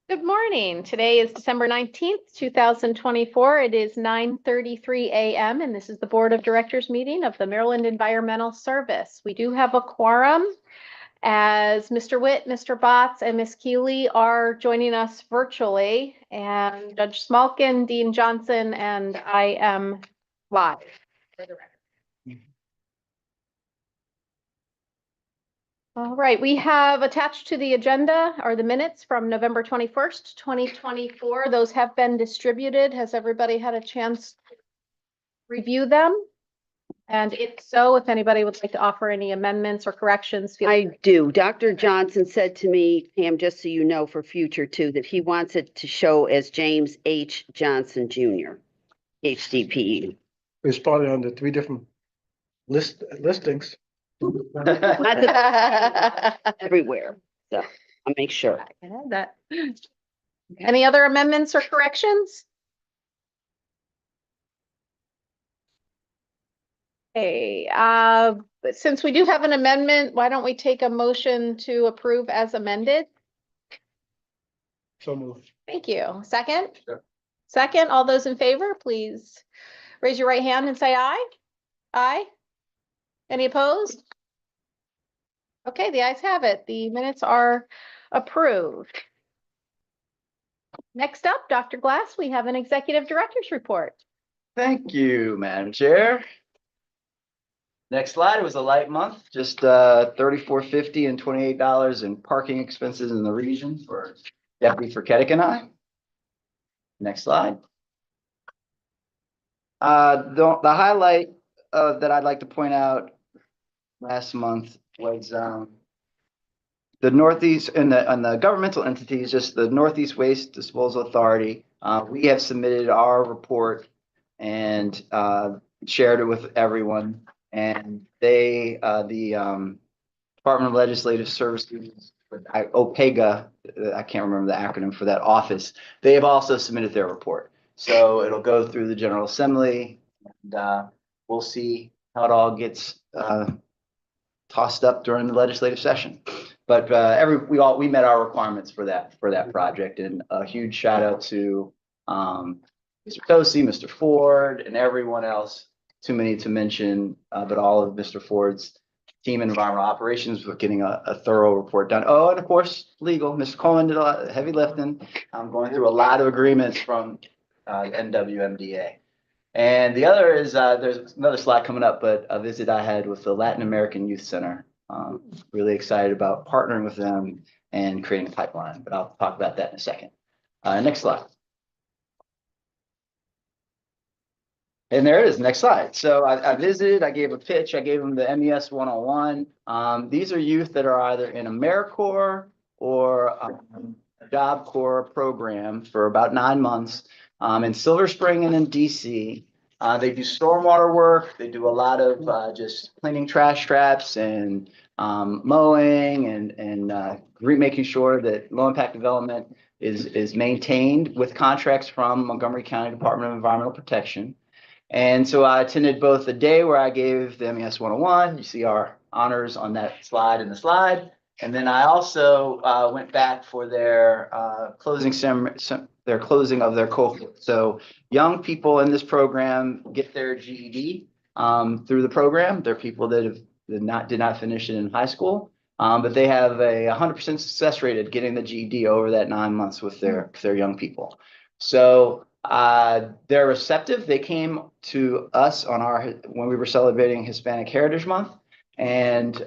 Good morning. Today is December 19th, 2024. It is 9:33 a.m. and this is the Board of Directors meeting of the Maryland Environmental Service. We do have a quorum as Mr. Witt, Mr. Botts, and Ms. Keeley are joining us virtually, and Judge Smalkin, Dean Johnson, and I am live for the record. All right, we have attached to the agenda are the minutes from November 21st, 2024. Those have been distributed. Has everybody had a chance to review them? And if so, if anybody would like to offer any amendments or corrections. I do. Dr. Johnson said to me, Pam, just so you know for future too, that he wants it to show as James H. Johnson Jr., HDPE. We spotted on the three different listings. Everywhere. So I'll make sure. I can add that. Any other amendments or corrections? Okay, but since we do have an amendment, why don't we take a motion to approve as amended? So moved. Thank you. Second? Sure. Second, all those in favor, please raise your right hand and say aye. Aye. Any opposed? Okay, the ayes have it. The minutes are approved. Next up, Dr. Glass, we have an executive director's report. Thank you, Madam Chair. Next slide. It was a light month, just $34.50 and $28 in parking expenses in the region for Deputy Furketic and I. Next slide. The highlight that I'd like to point out last month was the Northeast and the governmental entities, just the Northeast Waste Disposal Authority. We have submitted our report and shared it with everyone. And they, the Department of Legislative Services, OPEGA, I can't remember the acronym for that office, they have also submitted their report. So it'll go through the General Assembly, and we'll see how it all gets tossed up during the legislative session. But we met our requirements for that project, and a huge shout out to Mr. Tosi, Mr. Ford, and everyone else. Too many to mention, but all of Mr. Ford's team in environmental operations for getting a thorough report done. Oh, and of course, legal. Mr. Coleman did a lot of heavy lifting. I'm going through a lot of agreements from NWMDA. And the other is there's another slide coming up, but a visit I had with the Latin American Youth Center. Really excited about partnering with them and creating a pipeline, but I'll talk about that in a second. Next slide. And there it is, next slide. So I visited, I gave a pitch, I gave them the MES 101. These are youth that are either in AmeriCorps or a Job Corps program for about 9 months in Silver Spring and in DC. They do stormwater work. They do a lot of just cleaning trash traps and mowing and making sure that low impact development is maintained with contracts from Montgomery County Department of Environmental Protection. And so I attended both the day where I gave the MES 101. You see our honors on that slide in the slide. And then I also went back for their closing of their cohort. So young people in this program get their GED through the program. They're people that did not finish it in high school, but they have a 100% success rate at getting the GED over that 9 months with their young people. So they're receptive. They came to us when we were celebrating Hispanic Heritage Month, and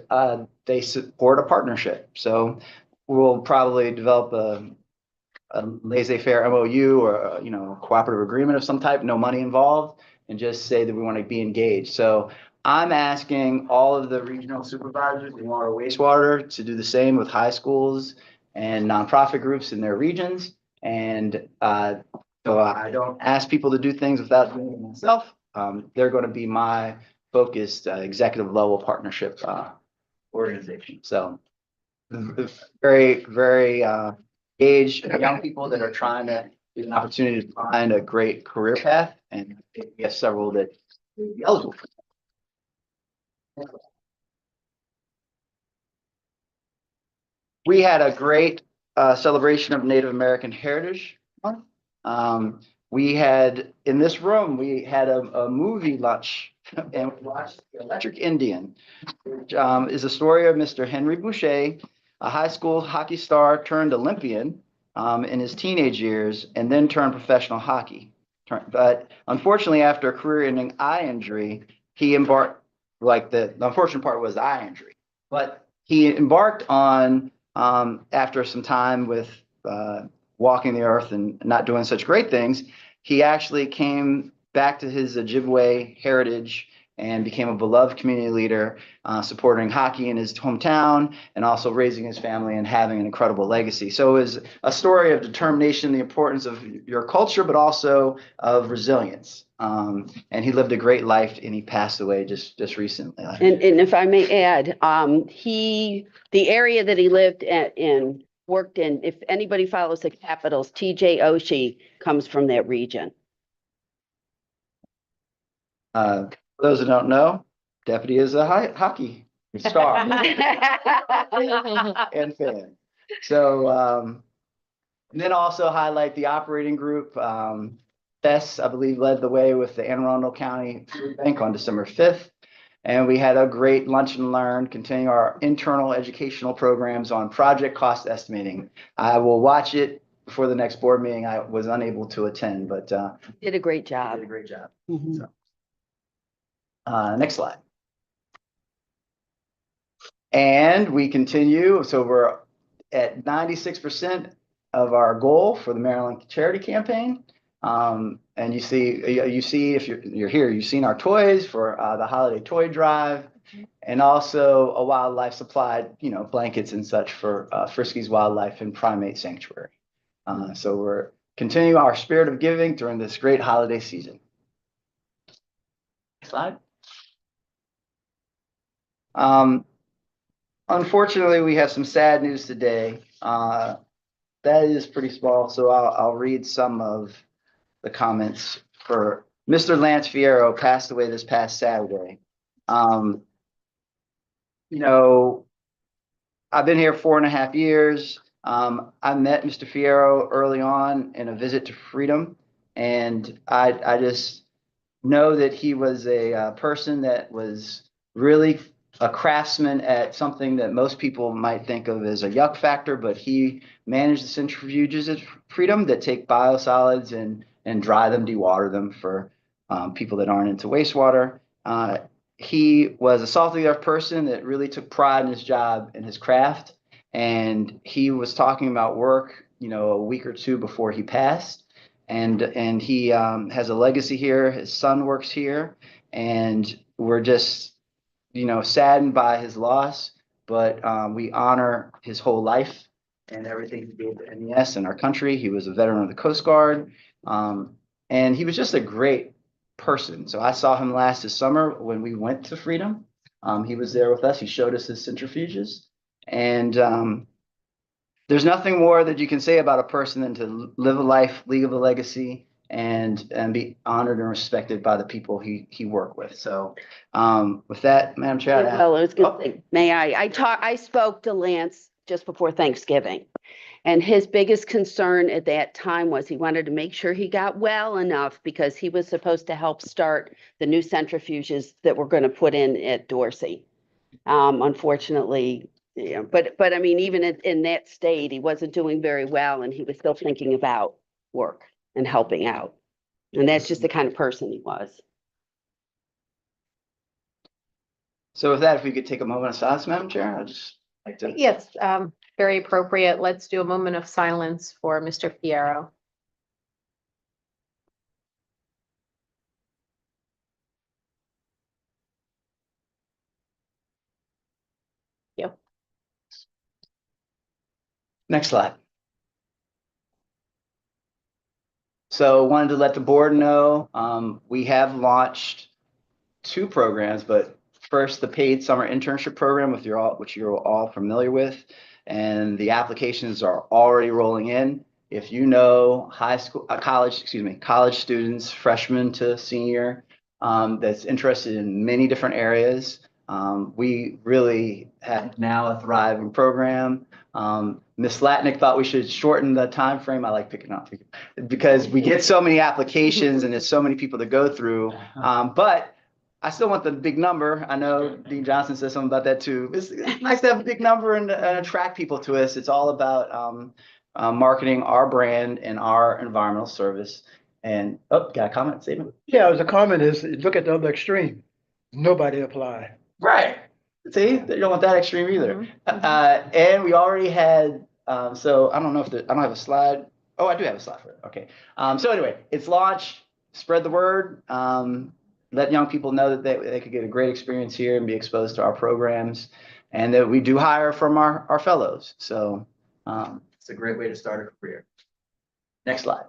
they support a partnership. So we'll probably develop a laissez-faire MOU or a cooperative agreement of some type, no money involved, and just say that we want to be engaged. So I'm asking all of the regional supervisors in water wastewater to do the same with high schools and nonprofit groups in their regions. And so I don't ask people to do things without doing it myself. They're going to be my focused executive level partnership organization. So very, very engaged young people that are trying to get an opportunity to find a great career path, and we have several that will be eligible for that. We had a great celebration of Native American Heritage Month. We had, in this room, we had a movie lunch and we watched The Electric Indian, which is a story of Mr. Henry Boucher, a high school hockey star turned Olympian in his teenage years and then turned professional hockey. But unfortunately, after a career-ending eye injury, he embarked, like the unfortunate part was the eye injury, but he embarked on, after some time with walking the earth and not doing such great things, he actually came back to his Ojibwe heritage and became a beloved community leader, supporting hockey in his hometown and also raising his family and having an incredible legacy. So it was a story of determination, the importance of your culture, but also of resilience. And he lived a great life and he passed away just recently. And if I may add, the area that he lived in, worked in, if anybody follows the Capitals, TJ Oshie comes from that region. For those who don't know, Deputy is a hockey star and fan. So, and then also highlight the operating group. Bess, I believe, led the way with the Anne Arundel County Food Bank on December 5th. And we had a great lunch and learn, continuing our internal educational programs on project cost estimating. I will watch it before the next board meeting. I was unable to attend, but Did a great job. did a great job. Mhm. So, next slide. And we continue. So we're at 96% of our goal for the Maryland Charity Campaign. And you see if you're here, you've seen our toys for the holiday toy drive, and also a wildlife supplied, blankets and such for Frisky's Wildlife and Primate Sanctuary. So we're continuing our spirit of giving during this great holiday season. Next slide. Unfortunately, we have some sad news today. That is pretty small, so I'll read some of the comments. For Mr. Lance Fierro passed away this past Saturday. I've been here 4.5 years. I met Mr. Fierro early on in a visit to Freedom, and I just know that he was a person that was really a craftsman at something that most people might think of as a yuck factor, but he managed the centrifuges at Freedom that take biosolids and dry them, dewater them for people that aren't into wastewater. He was a salt of the earth person that really took pride in his job and his craft. And he was talking about work, a week or two before he passed. And he has a legacy here. His son works here, and we're just, saddened by his loss. But we honor his whole life and everything he gave to MES and our country. He was a veteran of the Coast Guard, and he was just a great person. So I saw him last this summer when we went to Freedom. He was there with us. He showed us his centrifuges, and there's nothing more that you can say about a person than to live a life, leave a legacy, and be honored and respected by the people he worked with. So with that, Madam Chair. Well, I was going to say, may I spoke to Lance just before Thanksgiving. And his biggest concern at that time was he wanted to make sure he got well enough because he was supposed to help start the new centrifuges that we're going to put in at Dorsey. Unfortunately, but I mean, even in that state, he wasn't doing very well and he was still thinking about work and helping out. And that's just the kind of person he was. So with that, if we could take a moment of silence, Madam Chair, I'd just like to. Yes, very appropriate. Let's do a moment of silence for Mr. Fierro. Yep. Next slide. So wanted to let the board know, we have launched 2 programs, but first the paid summer internship program which you're all familiar with, and the applications are already rolling in. If you know college students, freshman to senior, that's interested in many different areas, We really have now a thriving program. Ms. Latnick thought we should shorten the time frame. I like picking up because we get so many applications and there's so many people to go through. But I still want the big number. I know Dean Johnson said something about that too. It's nice to have a big number and attract people to us. It's all about marketing our brand and our environmental service. And, oh, got a comment, statement? Yeah, the comment is, look at the other extreme. Nobody applied. Right. See, they don't want that extreme either. Mhm, And we already had, so I don't know if I don't have a slide. Oh, I do have a slide for it. Okay. So anyway, it's launched, spread the word, let young people know that they could get a great experience here and be exposed to our programs, and that we do hire from our fellows. So it's a great way to start a career. Next slide.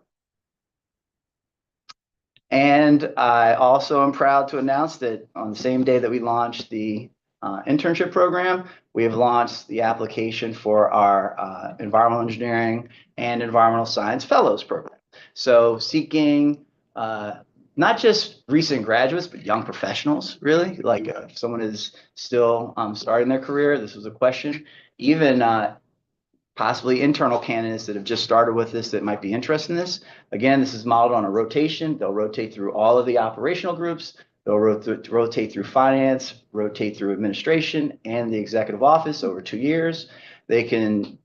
And I also am proud to announce that on the same day that we launched the internship program, we have launched the application for our environmental engineering and environmental science fellows program. So seeking not just recent graduates, but young professionals, really. Like if someone is still starting their career, this was a question. Even possibly internal candidates that have just started with this that might be interested in this. Again, this is modeled on a rotation. They'll rotate through all of the operational groups. They'll rotate through finance, rotate through administration and the executive office over 2 years. They can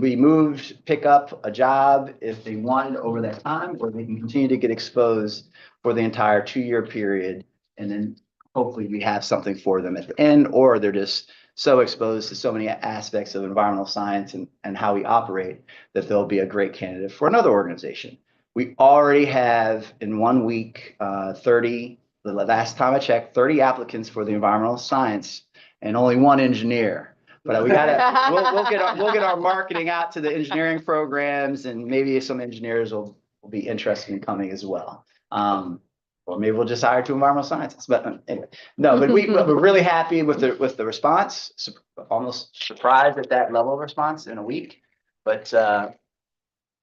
be moved, pick up a job if they wanted over that time, or they can continue to get exposed for the entire 2-year period. And then hopefully we have something for them at the end, or they're just so exposed to so many aspects of environmental science and how we operate that they'll be a great candidate for another organization. We already have in 1 week, 30, the last time I checked, 30 applicants for the environmental science and only 1 engineer. But we'll get our marketing out to the engineering programs, and maybe some engineers will be interested in coming as well. Or maybe we'll just hire 2 environmental scientists. But anyway, no, but we're really happy with the response. Almost surprised at that level of response in a week. But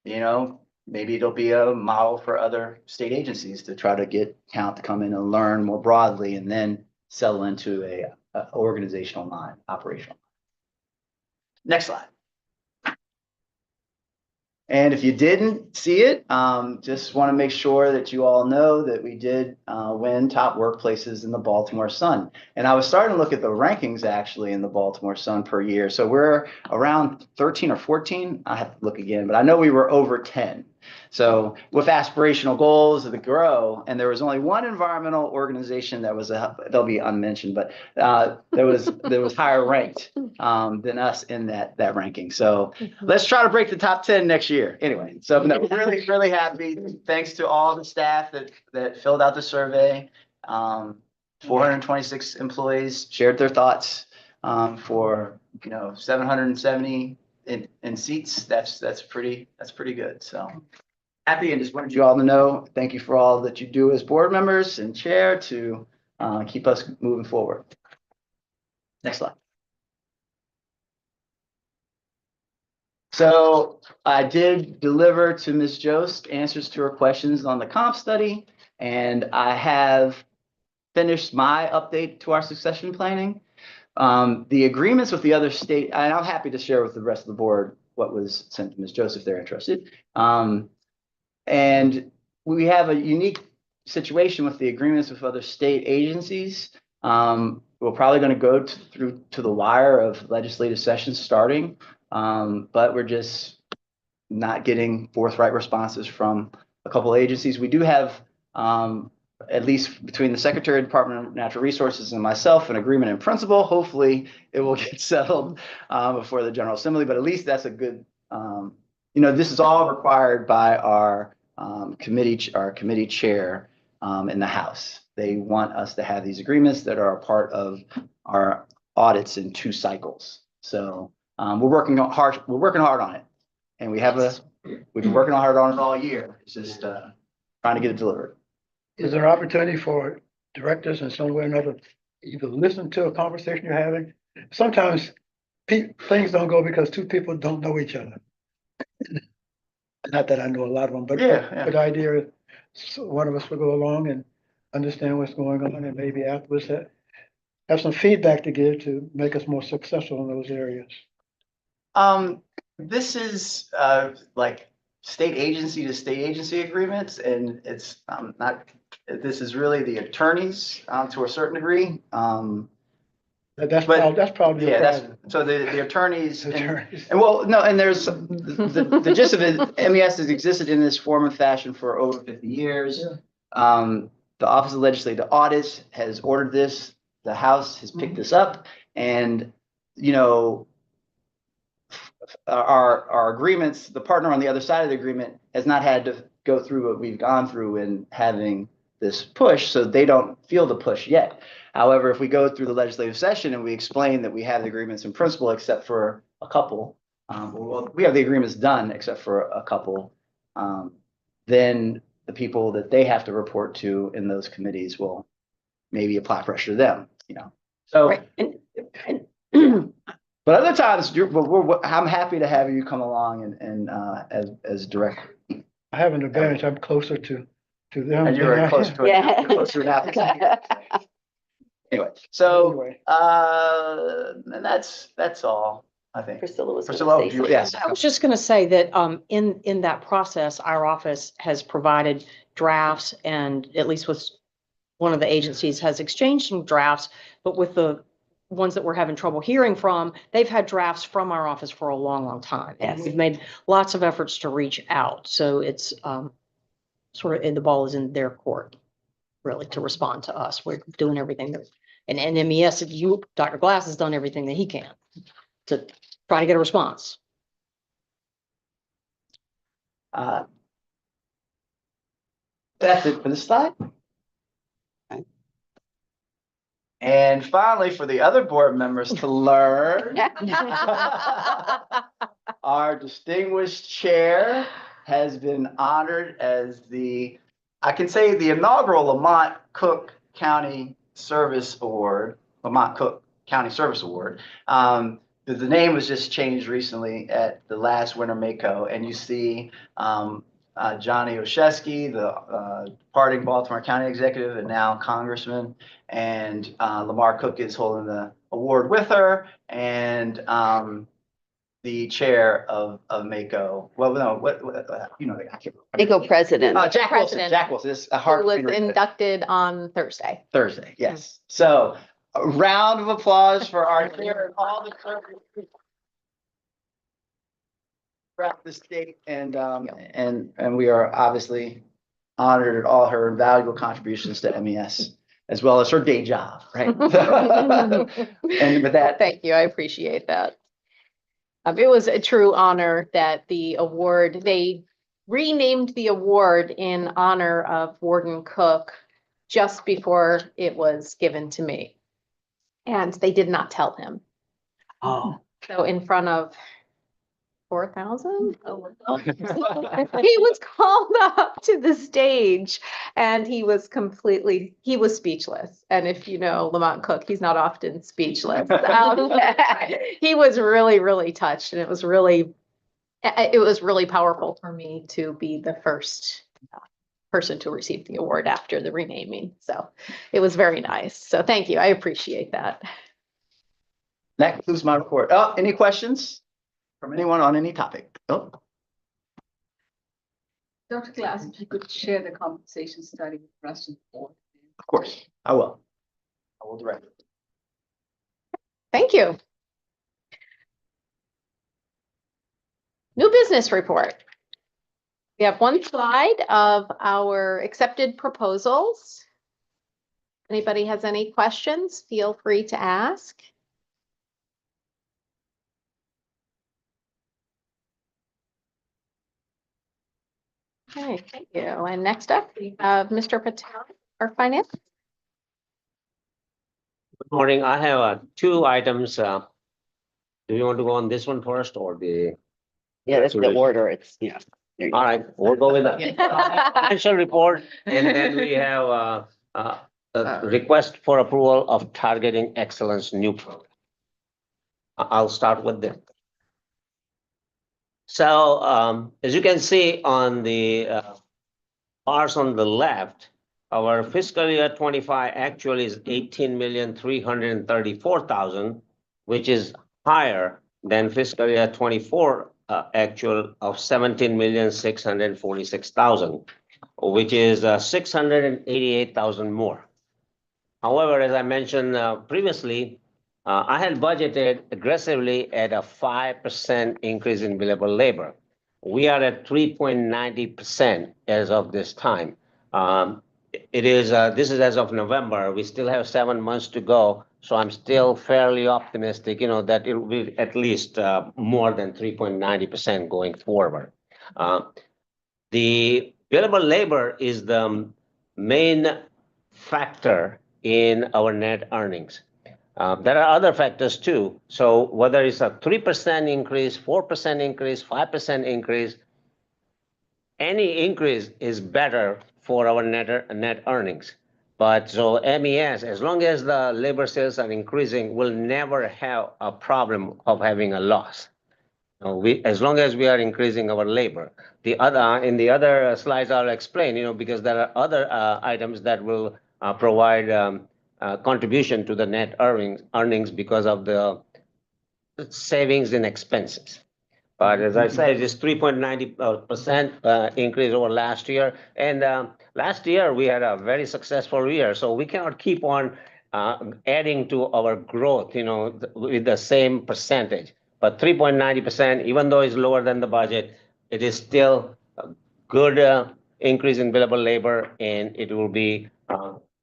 you know, maybe it'll be a model for other state agencies to try to get talent to come in and learn more broadly, and then settle into a organizational line, operational. Next slide. And if you didn't see it, just want to make sure that you all know that we did win top workplaces in the Baltimore Sun. And I was starting to look at the rankings actually in the Baltimore Sun per year. So we're around 13 or 14. I have to look again, but I know we were over 10. So with aspirational goals to grow, and there was only 1 environmental organization that was they'll be unmentioned, but there was higher ranked than us in that ranking. So let's try to break the top 10 next year. Anyway, so no, really, really happy. Thanks to all the staff that filled out the survey. 426 employees shared their thoughts for 770 in seats. That's pretty good. So happy, and just wanted you all to know, thank you for all that you do as board members and chair to keep us moving forward. Next slide. So I did deliver to Ms. Jost answers to her questions on the comp study, and I have finished my update to our succession planning. The agreements with the other state, and I'm happy to share with the rest of the board what was sent to Ms. Jost if they're interested. And we have a unique situation with the agreements with other state agencies. We're probably going to go through to the wire of legislative sessions starting, but we're just not getting forthright responses from a couple of agencies. We do have, at least between the Secretary of the Department of Natural Resources and myself, an agreement in principle. Hopefully it will get settled before the General Assembly, but at least that's a good, this is all required by our committee chair in the House. They want us to have these agreements that are a part of our audits in 2 cycles. So we're working hard on it, and we've been working hard on it all year. It's just trying to get it delivered. Is there opportunity for directors in some way or another either listen to a conversation you're having? Sometimes things don't go because 2 people don't know each other. Not that I know a lot of them, but the idea is one of us will go along and understand what's going on, and maybe afterwards have some feedback to give to make us more successful in those areas. This is like state agency to state agency agreements, and it's not, this is really the attorneys to a certain degree. That's But- probably your Yeah, that's, problem. so the attorneys, Attorneys. and well, no, and there's, the gist of it, MES has existed in this form and fashion for over 50 years. The Office of Legislative Audits has ordered this, the House has picked this up, and, you know, our agreements, the partner on the other side of the agreement has not had to go through what we've gone through in having this push, so they don't feel the push yet. However, if we go through the legislative session and we explain that we have the agreements in principle, except for a couple, well, we have the agreements done except for a couple, then the people that they have to report to in those committees will maybe apply pressure to them, you know. So, Right. but other times, I'm happy to have you come along and as director. I have an advantage. I'm closer to them. And you're than I close am. to it. Yeah. You're closer now. Anyway, so, Anyway, and that's all, I think. Priscilla was Priscilla, gonna say something. yes. I was just going to say that in that process, our office has provided drafts, and at least with one of the agencies has exchanged some drafts, but with the ones that we're having trouble hearing from, they've had drafts from our office for a long, long time. And Yes. we've made lots of efforts to reach out. So it's sort of, and the ball is in their court, really, to respond to us. We're doing everything that, and MES, Dr. Glass has done everything that he can to try to get a response. That's it for the slide. Okay. And finally, for the other board members to learn, our distinguished chair has been honored as I can say the inaugural Lamont Cook County Service Award, Lamont Cook County Service Award. The name was just changed recently at the last Winter Mako, and you see Johnny Oshesky, the departing Baltimore County Executive and now Congressman, and Lamar Cook is holding the award with her, and the chair of Mako. Well, no, what you know, I can't remember. Mako president. Jack Wilson. President. Jack Wilson. It's a Who hard was for me to read. inducted on Thursday. Thursday. Yes. So a round of applause for our chair and all the clerks throughout the state, and we are obviously honored at all her invaluable contributions to MES, as well as her day job, right? And with that, Thank you. I appreciate that. It was a true honor that the award, they renamed the award in honor of Warden Cook just before it was given to me. And they did not tell him. Oh. So in front of 4,000? He was called up to the stage and he was speechless. And if you know Lamont Cook, he's not often speechless. He was really, really touched, and it was really powerful for me to be the first person to receive the award after the renaming. So it was very nice. So thank you. I appreciate that. that concludes my report. Oh, any questions from anyone on any topic? Oh, Dr. Glass, if you could share the compensation study with the rest of the board. of course, I will. I will direct it. Thank you. New business report. We have one slide of our accepted proposals. Anybody has any questions, feel free to ask. Okay, thank you. And next up, we have Mr. Patel, our finance. Good morning. I have two items. Do you want to go on this one first or the? Yeah, that's the order. It's, yeah. There you go. All right, we'll go with the financial report, and then we have a request for approval of targeting excellence new program. I'll start with them. So as you can see on the bars on the left, Our fiscal year 25 actual is 18,334,000, which is higher than fiscal year 24 actual of 17,646,000, which is 688,000 more. However, as I mentioned previously, I had budgeted aggressively at a 5% increase in billable labor. We are at 3.90% as of this time. This is as of November. We still have 7 months to go, so I'm still fairly optimistic, that it will be at least more than 3.90% going forward. The billable labor is the main factor in our net earnings. There are other factors too. So whether it's a 3% increase, 4% increase, 5% increase, any increase is better for our net earnings. But so MES, as long as the labor sales are increasing, will never have a problem of having a loss. As long as we are increasing our labor. In the other slides, I'll explain, because there are other items that will provide contribution to the net earnings because of the savings in expenses. But as I said, it's 3.90% increase over last year. And last year, we had a very successful year. So we cannot keep on adding to our growth, with the same percentage. But 3.90%, even though it's lower than the budget, it is still a good increase in billable labor, and it will be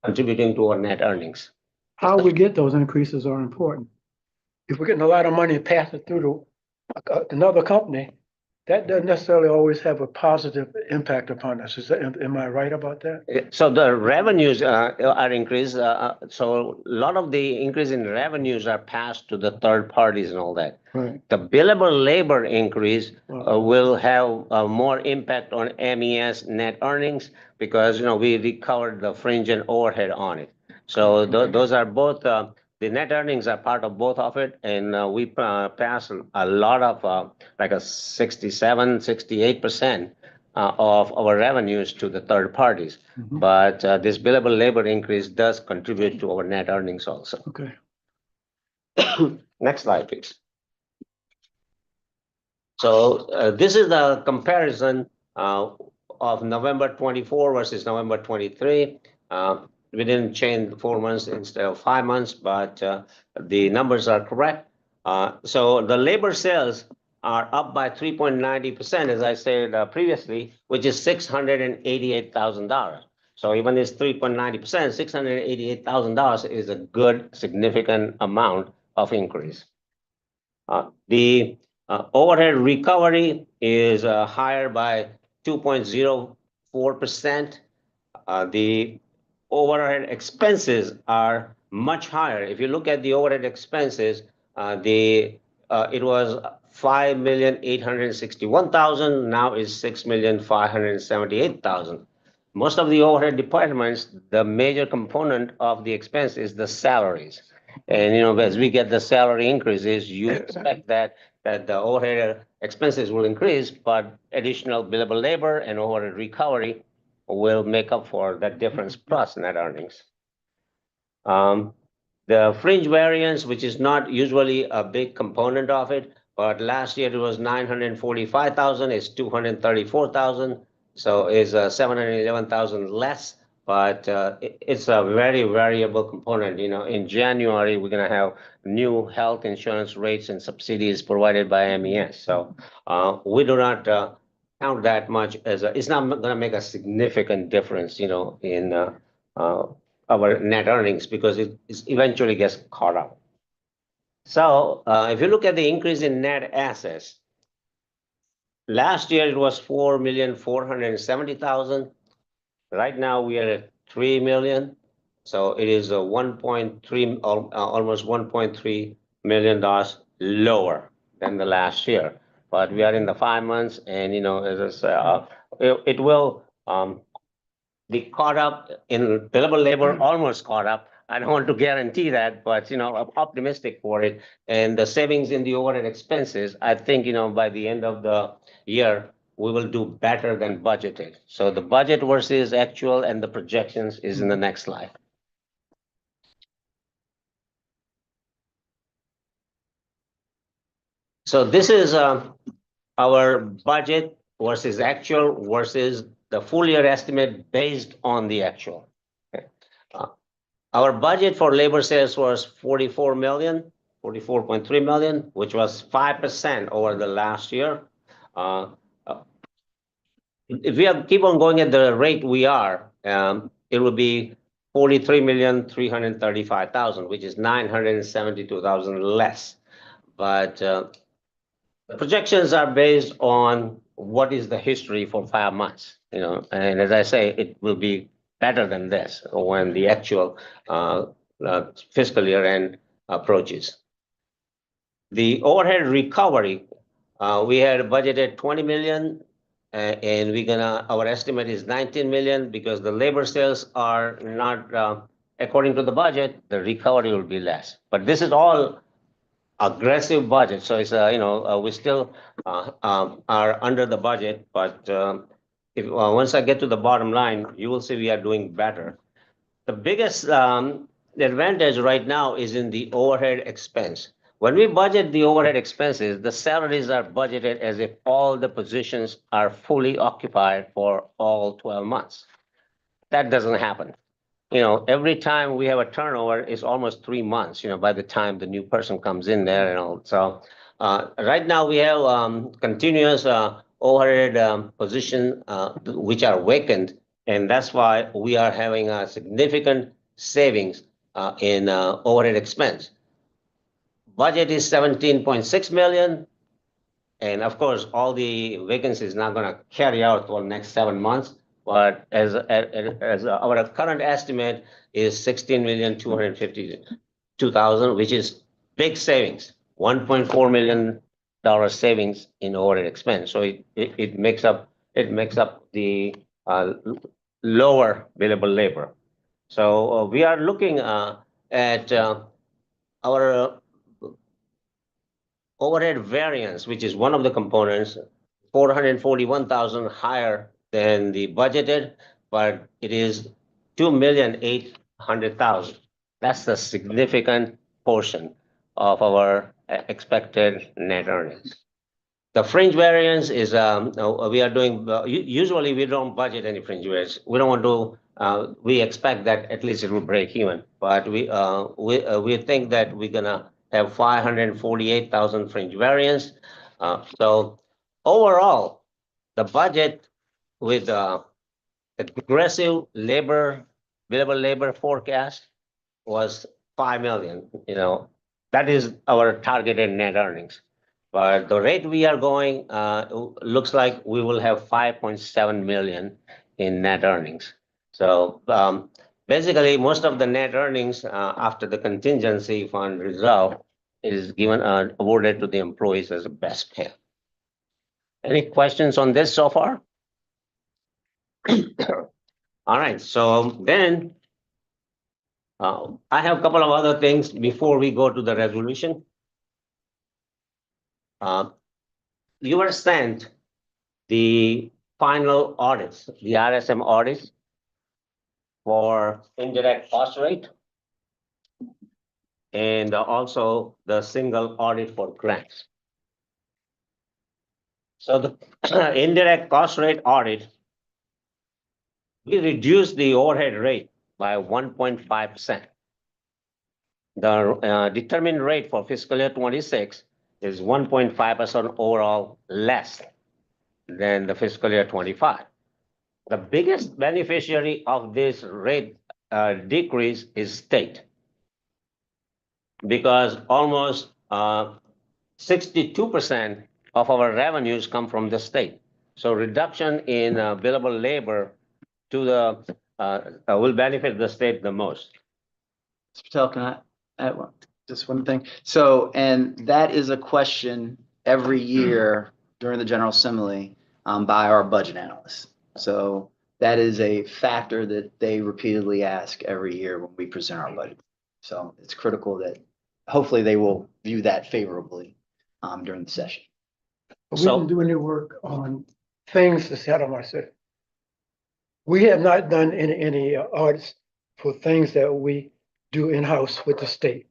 contributing to our net earnings. How we get those increases are important. If we're getting a lot of money and pass it through to another company, that doesn't necessarily always have a positive impact upon us. Am I right about that? So the revenues are increased. So a lot of the increase in revenues are passed to the third parties and all that. Right. The billable labor increase will have more impact on MES net earnings because, we recovered the fringe and overhead on it. So those are both, the net earnings are part of both of it. And we pass a lot of like a 67, 68% of our revenues to the third parties. Mhm. But this billable labor increase does contribute to our net earnings also. Okay. Next slide, please. So this is the comparison of November 24 versus November 23. We didn't change the 4 months instead of 5 months, but the numbers are correct. So the labor sales are up by 3.90%, as I said previously, which is $688,000. So even this 3.90%, $688,000 is a good, significant amount of increase. The overhead recovery is higher by 2.04%. The overhead expenses are much higher. If you look at the overhead expenses, it was $5,861,000. Now is $6,578,000. Most of the overhead departments, the major component of the expense is the salaries. And as we get the salary increases, you expect that the overhead expenses will increase, but additional billable labor and overhead recovery will make up for that difference plus net earnings. The fringe variance, which is not usually a big component of it, but last year it was 945,000, it's 234,000, so it's 711,000 less. But it's a very variable component. In January, we're going to have new health insurance rates and subsidies provided by MES. So we do not count that much it's not going to make a significant difference, in our net earnings because it eventually gets caught up. So if you look at the increase in net assets, last year it was 4,470,000. Right now we are at 3 million. So it is a 1.3, almost $1.3 million lower than the last year. But we are in the 5 months and, as I said, it will be caught up in billable labor, almost caught up. I don't want to guarantee that, but, I'm optimistic for it. And the savings in the overhead expenses, I think, by the end of the year, we will do better than budgeted. So the budget versus actual and the projections is in the next slide. So this is our budget versus actual versus the full year estimate based on the actual. Okay. Our budget for labor sales was 44 million, 44.3 million, which was 5% over the last year. If we keep on going at the rate we are, it will be 43,335,000, which is 972,000 less. But projections are based on what is the history for 5 months, and as I say, it will be better than this when the actual fiscal year end approaches. The overhead recovery, we had budgeted 20 million, and our estimate is 19 million because the labor sales are not according to the budget, the recovery will be less. But this is all aggressive budget, so it's we still are under the budget, but once I get to the bottom line, you will see we are doing better. The biggest advantage right now is in the overhead expense. When we budget the overhead expenses, the salaries are budgeted as if all the positions are fully occupied for all 12 months. That doesn't happen. Every time we have a turnover, it's almost 3 months, by the time the new person comes in there and all. So right now we have continuous overhead position which are vacant, and that's why we are having a significant savings in overhead expense. Budget is 17.6 million. And of course, all the vacancies not going to carry out for the next 7 months. But as our current estimate is 16,252,000, which is big savings, $1.4 million savings in overhead expense. So it makes up the lower billable labor. So we are looking at our overhead variance, which is one of the components, 441,000 higher than the budgeted, but it is 2,800,000. That's a significant portion of our expected net earnings. The fringe variance is we are doing. Usually, we don't budget any fringe variance. We don't want to. We expect that at least it will break even, but we think that we're gonna have 548,000 fringe variance. So overall, the budget with aggressive billable labor forecast was 5 million. That is our targeted net earnings. But the rate we are going looks like we will have 5.7 million in net earnings. So basically, most of the net earnings after the contingency fund reserve is given awarded to the employees as a best pay. Any questions on this so far? All right, so then I have a couple of other things before we go to the resolution. You were sent the final audits, the RSM audits for indirect cost rate and also the single audit for grants. So the indirect cost rate audit, we reduced the overhead rate by 1.5%. The determined rate for fiscal year 26 is 1.5% overall less than the fiscal year 25. The biggest beneficiary of this rate decrease is state, because almost 62% of our revenues come from the state. So reduction in billable labor to the will benefit the state the most. Mr. Patel, can I add just one thing? So, and that is a question every year during the General Assembly by our budget analysts. So that is a factor that they repeatedly ask every year when we present our budget. So it's critical that hopefully they will view that favorably during the session. We didn't do any work on things that's out of myself. We have not done any audits for things that we do in-house with the state.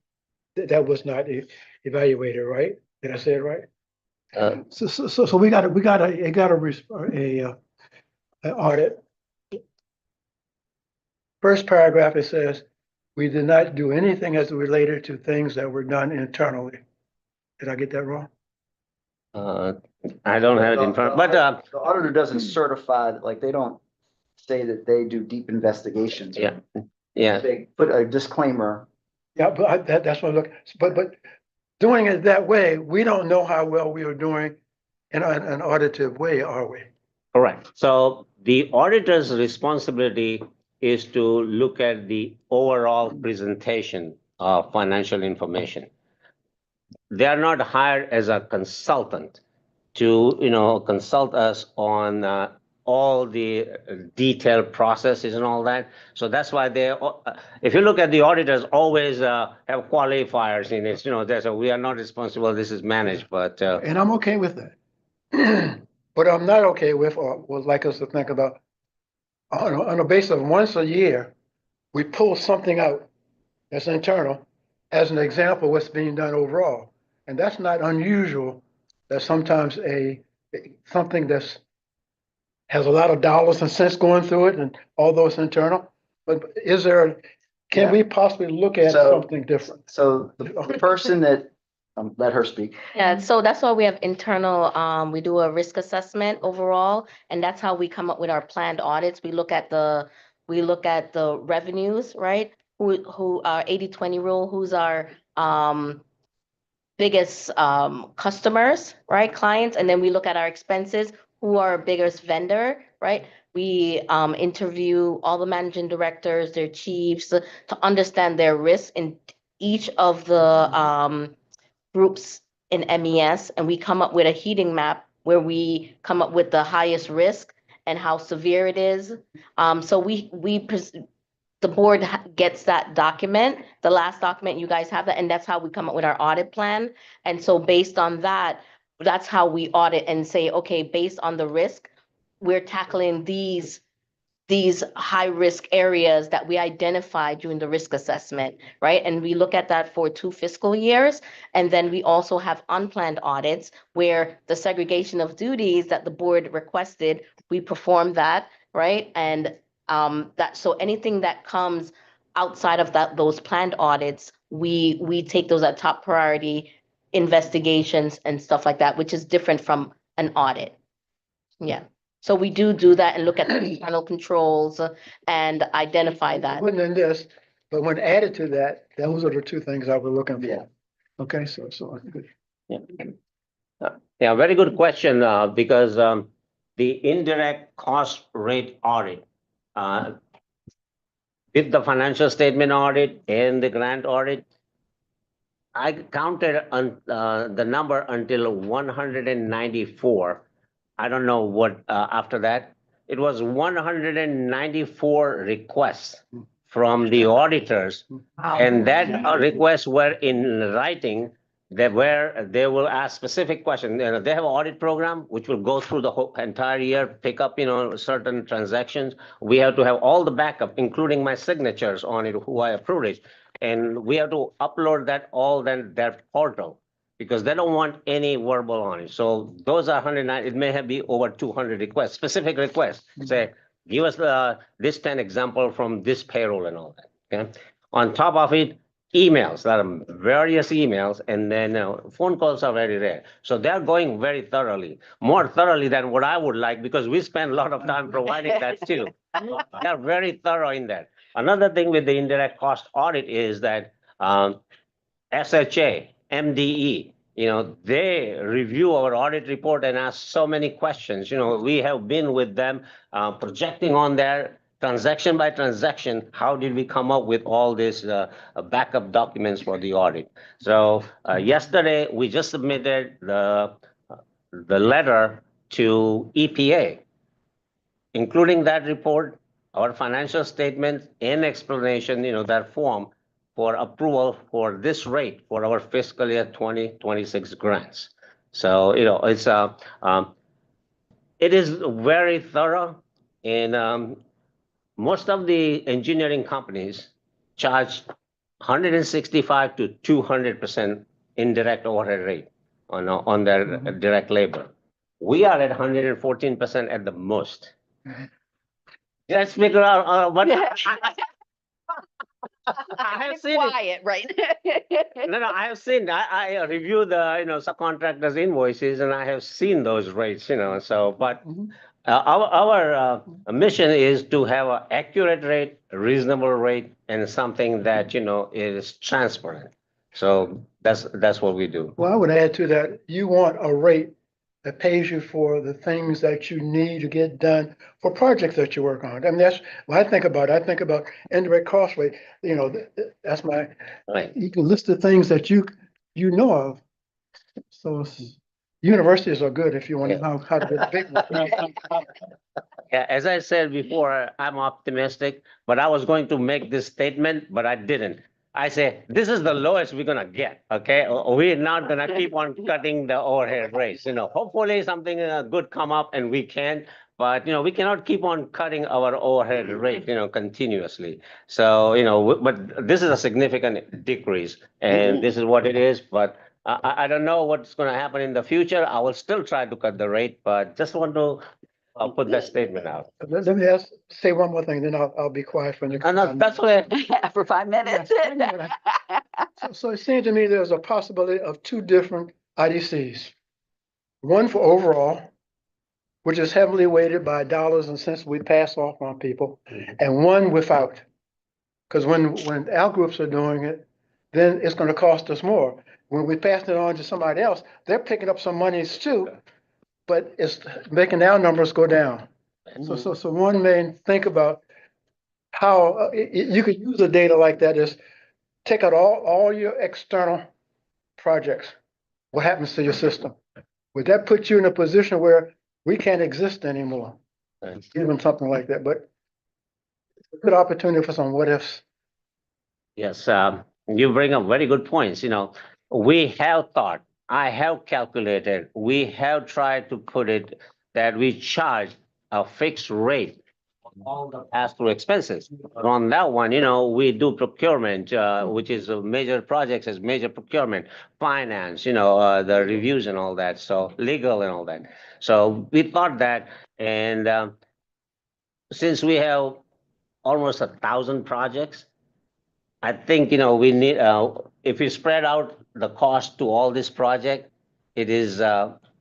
That was not evaluated, right? Did I say it right? Uh, So we got an audit. First paragraph, it says, we did not do anything as related to things that were done internally. Did I get that wrong? uh, I don't have it in front, but, The auditor doesn't certify, like, they don't say that they do deep investigations. yeah, yeah. They put a disclaimer. Yeah, but that's what I look, but doing it that way, we don't know how well we are doing in an audited way, are we? Correct. So the auditor's responsibility is to look at the overall presentation of financial information. They are not hired as a consultant to, consult us on all the detailed processes and all that. So that's why if you look at the auditors, always have qualifiers in it. There's we are not responsible, this is managed, but And I'm okay with that. What I'm not okay with, or would like us to think about, on a basis of once a year, we pull something out that's internal as an example of what's being done overall. And that's not unusual, that sometimes something that's has a lot of dollars and cents going through it and all those internal. But can we possibly look at So- something different? So the person that, let her speak. Yeah, so that's why we have internal, we do a risk assessment overall, and that's how we come up with our planned audits. We look at the revenues, right? Who our 80-20 rule, who's our biggest customers, right? Clients, and then we look at our expenses, who are our biggest vendor, right? We interview all the managing directors, their chiefs, to understand their risk in each of the groups in MES, and we come up with a heating map where we come up with the highest risk and how severe it is. So the board gets that document, the last document, you guys have that, and that's how we come up with our audit plan. And so based on that, that's how we audit and say, okay, based on the risk, we're tackling these high-risk areas that we identified during the risk assessment, right? And we look at that for 2 fiscal years. And then we also have unplanned audits where the segregation of duties that the board requested, we perform that, right? And so anything that comes outside of those planned audits, we take those at top priority investigations and stuff like that, which is different from an audit. Yeah. So we do that and look at the internal controls and identify that. Wasn't in this, but when added to that, those are the two things I was looking Yeah. for. Okay, so good. yeah, very good question, because the indirect cost rate audit, with the financial statement audit and the grant audit, I counted on the number until 194. I don't know what after that. It was 194 requests from the auditors, and that requests were in writing. They will ask specific questions. They have an audit program which will go through the whole entire year, pick up certain transactions. We have to have all the backup, including my signatures on it, who I approved it, and we have to upload that all then their portal, because they don't want any verbal on it. So those are 109, it may have be over 200 requests, specific requests. Say, give us this 10 example from this payroll and all that, okay? On top of it, emails, there are various emails, and then phone calls are very rare. So they're going very thoroughly, more thoroughly than what I would like, because we spend a lot of time providing that too. They're very thorough in that. Another thing with the indirect cost audit is that SHA, MDE, they review our audit report and ask so many questions. We have been with them projecting on their transaction by transaction, how did we come up with all these backup documents for the audit? So yesterday, we just submitted the letter to EPA, including that report, our financial statements and explanation, that form for approval for this rate for our fiscal year 2026 grants. So, it's It is very thorough, and most of the engineering companies charge 165 to 200% indirect overhead rate on their direct labor. We are at 114% at the most. Let's figure out what. I have seen it. Quiet, right? No, I have seen, I review the, subcontractors invoices and I have seen those rates, so, but our mission is to have an accurate rate, reasonable rate, and something that, is transparent. So that's what we do. Well, I would add to that, you want a rate that pays you for the things that you need to get done for projects that you work on. I mean, that's, when I think about it, I think about indirect cost rate, that's my, Right. you can list the things that you know of. So universities are good if you want to know how to get big. Yeah, as I said before, I'm optimistic, but I was going to make this statement, but I didn't. I say, this is the lowest we're gonna get, okay? We're not gonna keep on cutting the overhead rates, hopefully something good come up and we can, but, we cannot keep on cutting our overhead rate, continuously. So, but this is a significant decrease and this is what it is, but I don't know what's gonna happen in the future. I will still try to cut the rate, but just want to put that statement out. Let me say one more thing, then I'll be quiet for the next. No, that's what For 5 minutes. So it seems to me there's a possibility of two different IDCs. One for overall, which is heavily weighted by dollars and cents we pass off on people, and one without. Because when our groups are doing it, then it's gonna cost us more. When we pass it on to somebody else, they're picking up some monies too, but it's making our numbers go down. So one may think about how, you could use a data like that is take out all your external projects. What happens to your system? Would that put you in a position where we can't exist anymore? Even something like that, but it's a good opportunity for some what ifs. Yes, you bring up very good points. We have thought, I have calculated, we have tried to put it that we charge a fixed rate on all the pass-through expenses. But on that one, we do procurement, which is major projects as major procurement, finance, the reviews and all that, so legal and all that. So we thought that, and since we have almost 1,000 projects, I think, we need, if we spread out the cost to all this project, it is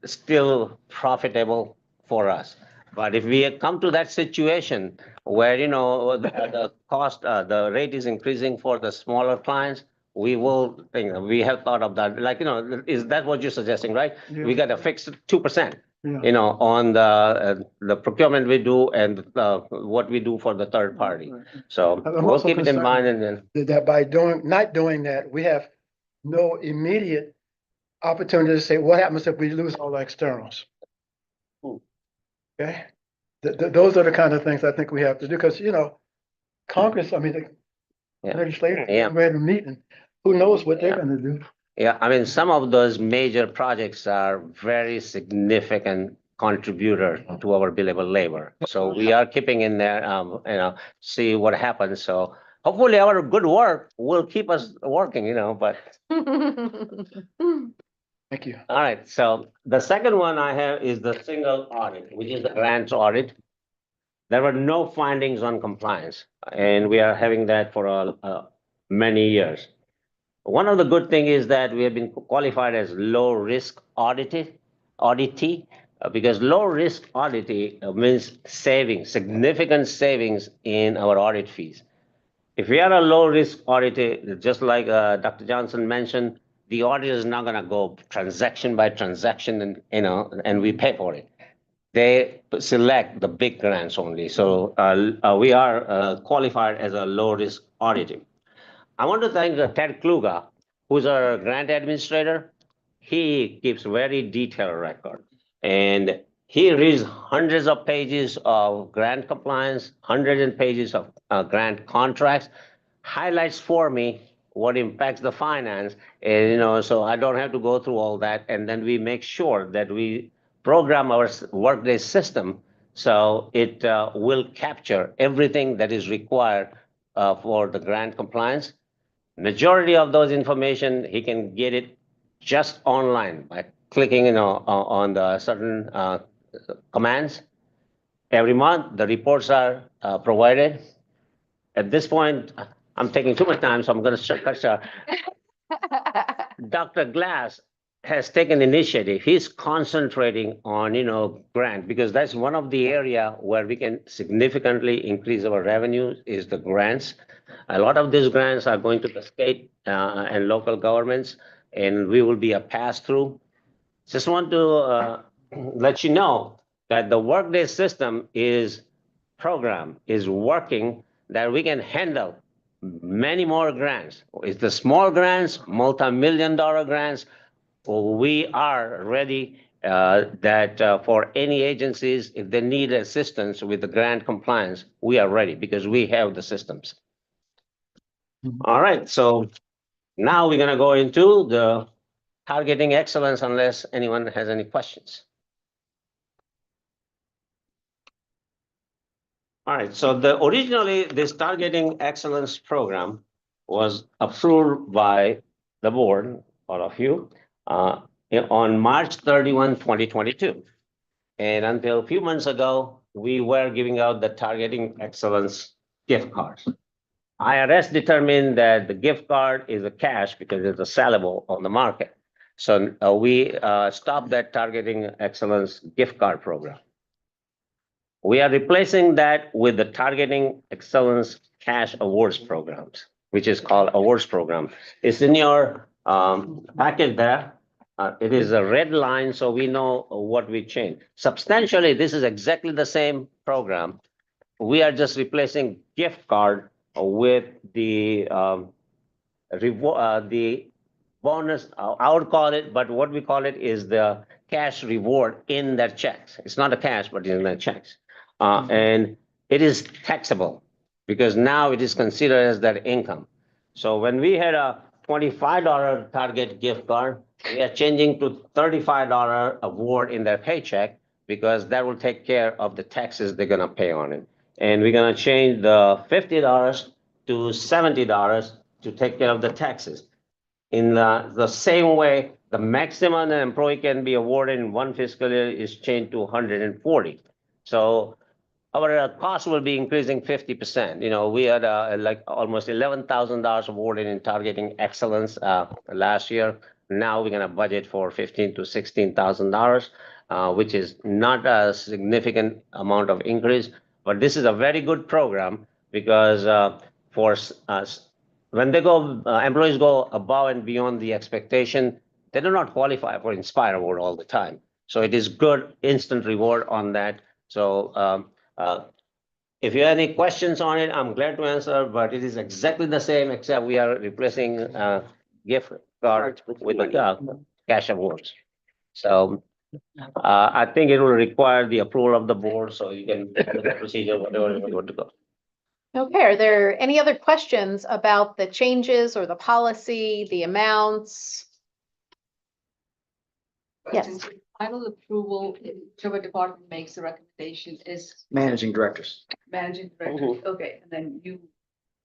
still profitable for us. But if we come to that situation where, the cost, the rate is increasing for the smaller clients, we will think, we have thought of that, like, is that what you're suggesting, right? Yeah. We got a fixed 2%. Yeah. On the procurement we do and what we do for the third party. So I'm we'll also keep it in concerned mind and then. That by not doing that, we have no immediate opportunity to say, what happens if we lose all the externals? Okay? Those are the kind of things I think we have to do, because, Congress, I mean, the Yeah. legislators, Yeah. ready to meet, and who knows what they're gonna do. Yeah, I mean, some of those major projects are very significant contributor to our billable labor. So we are keeping in there, see what happens. So hopefully our good work will keep us working, but. Thank you. All right, so the second one I have is the single audit, which is the grants audit. There were no findings on compliance, and we are having that for many years. One of the good thing is that we have been qualified as low risk auditee, because low risk auditee means significant savings in our audit fees. If we are a low risk auditee, just like Dr. Johnson mentioned, the audit is not going to go transaction by transaction and, and we pay for it. They select the big grants only. So we are qualified as a low risk auditor. I want to thank Ted Kluga, who's our grant administrator. He keeps very detailed record, and he reads hundreds of pages of grant compliance, hundreds of pages of grant contracts, highlights for me what impacts the finance, and so I don't have to go through all that. And then we make sure that we program our Workday system so it will capture everything that is required for the grant compliance. Majority of those information, he can get it just online by clicking, on the certain commands. Every month, the reports are provided. At this point, I'm taking too much time, so I'm going to cut short. Dr. Glass has taken initiative. He's concentrating on, grant, because that's one of the area where we can significantly increase our revenue is the grants. A lot of these grants are going to the state and local governments, and we will be a pass-through. Just want to let you know that the Workday system is working, that we can handle many more grants. It's the small grants, multi-million-dollar grants. We are ready for any agencies, if they need assistance with the grant compliance, we are ready because we have the systems. All right, so now we're gonna go into the targeting excellence unless anyone has any questions. All right, so originally this targeting excellence program was approved by the board, all of you, on March 31, 2022. And until a few months ago, we were giving out the targeting excellence gift cards. IRS determined that the gift card is a cash because it's a sellable on the market. So we stopped that targeting excellence gift card program. We are replacing that with the targeting excellence cash awards programs, which is called awards program. It's in your packet there. It is a red line, so we know what we changed. Substantially, this is exactly the same program. We are just replacing gift card with the bonus. I would call it, but what we call it is the cash reward in their checks. It's not a cash, but in their checks. And it is taxable because now it is considered as their income. So when we had a $25 target gift card, we are changing to $35 award in their paycheck because that will take care of the taxes they're gonna pay on it. And we're gonna change the $50 to $70 to take care of the taxes. In the same way, the maximum an employee can be awarded in one fiscal year is changed to 140. So our cost will be increasing 50%. We had like almost $11,000 awarded in targeting excellence last year. Now we're gonna budget for $15,000 to $16,000, which is not a significant amount of increase, but this is a very good program because for us, when they go, employees go above and beyond the expectation, they do not qualify for Inspire Award all the time. So it is good instant reward on that. So if you have any questions on it, I'm glad to answer, but it is exactly the same, except we are replacing gift cards with the cash awards. So I think it will require the approval of the board, so you can follow the procedure, whatever you want to go. Okay, are there any other questions about the changes or the policy, the amounts? Yes. Final approval, whichever department makes the recommendation is Managing directors. managing director. Okay, and then you.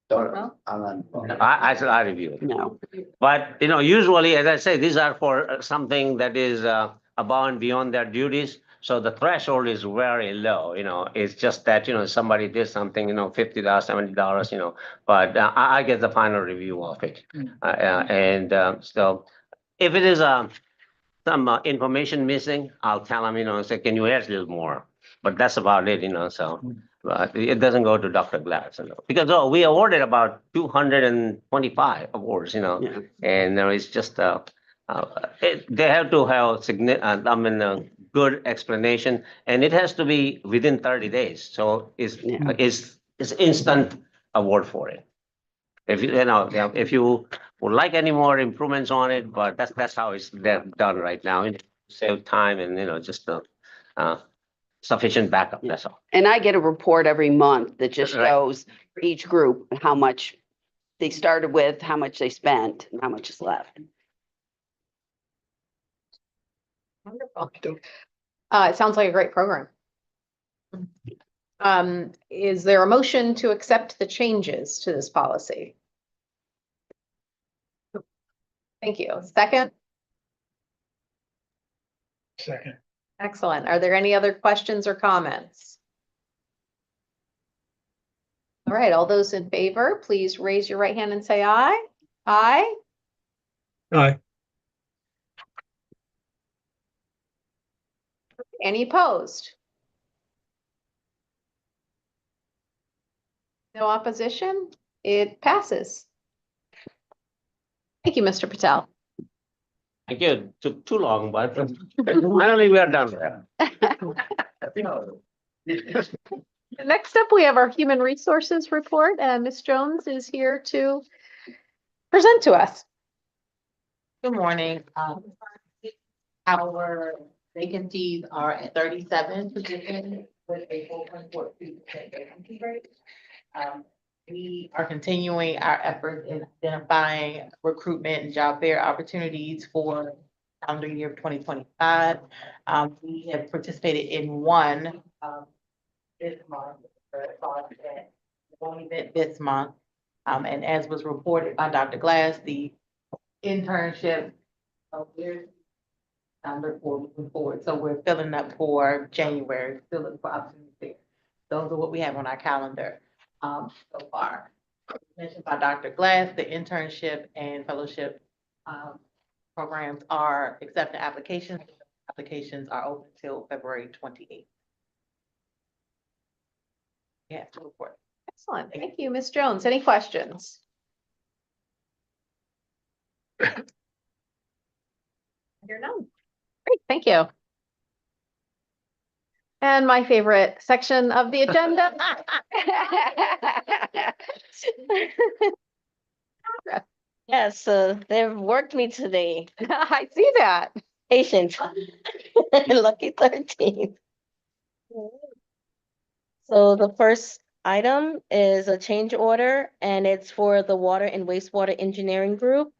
Don't- No? I'm on- I review it. No. But, usually, as I say, these are for something that is above and beyond their duties. So the threshold is very low, it's just that, somebody did something, $50, $70, but I get the final review of it. So if it is some information missing, I'll tell them, say, can you add a little more? But that's about it, so. But it doesn't go to Dr. Glass, because we awarded about 225 awards, Yeah. and there is just they have to have good explanation, and it has to be within 30 days. So it's instant award for it. If if you would like any more improvements on it, but that's how it's done right now. Save time and just sufficient backup. That's all. And I get a report every month that just Right. shows for each group how much they started with, how much they spent, and how much is left. Wonderful. It sounds like a great program. Is there a motion to accept the changes to this policy? Thank you. Second? Second. Excellent. Are there any other questions or comments? All right, all those in favor, please raise your right hand and say aye. Aye. Aye. Any opposed? No opposition? It passes. Thank you, Mr. Patel. Thank you. Took too long, but finally we are done there. Next up, we have our Human Resources Report, and Ms. Jones is here to present to us. Good morning. Our vacancies are at 37 positions with a 4.42% vacancy rate. We are continuing our efforts in identifying recruitment and job fair opportunities for calendar year 2025. We have participated in one this month, one event this month. And as was reported by Dr. Glass, the internship we're moving forward. So we're filling up for January, filling for opportunities there. Those are what we have on our calendar so far. Mentioned by Dr. Glass, the internship and fellowship programs are accepting applications. Applications are open till February 28th. Yeah, to report. Excellent. Thank you, Ms. Jones. Any questions? Hear none. Great, thank you. And my favorite section of the agenda. Yes, they've worked me today. I see that. Patient. Lucky 13. So the first item is a change order, and it's for the Water and Wastewater Engineering Group.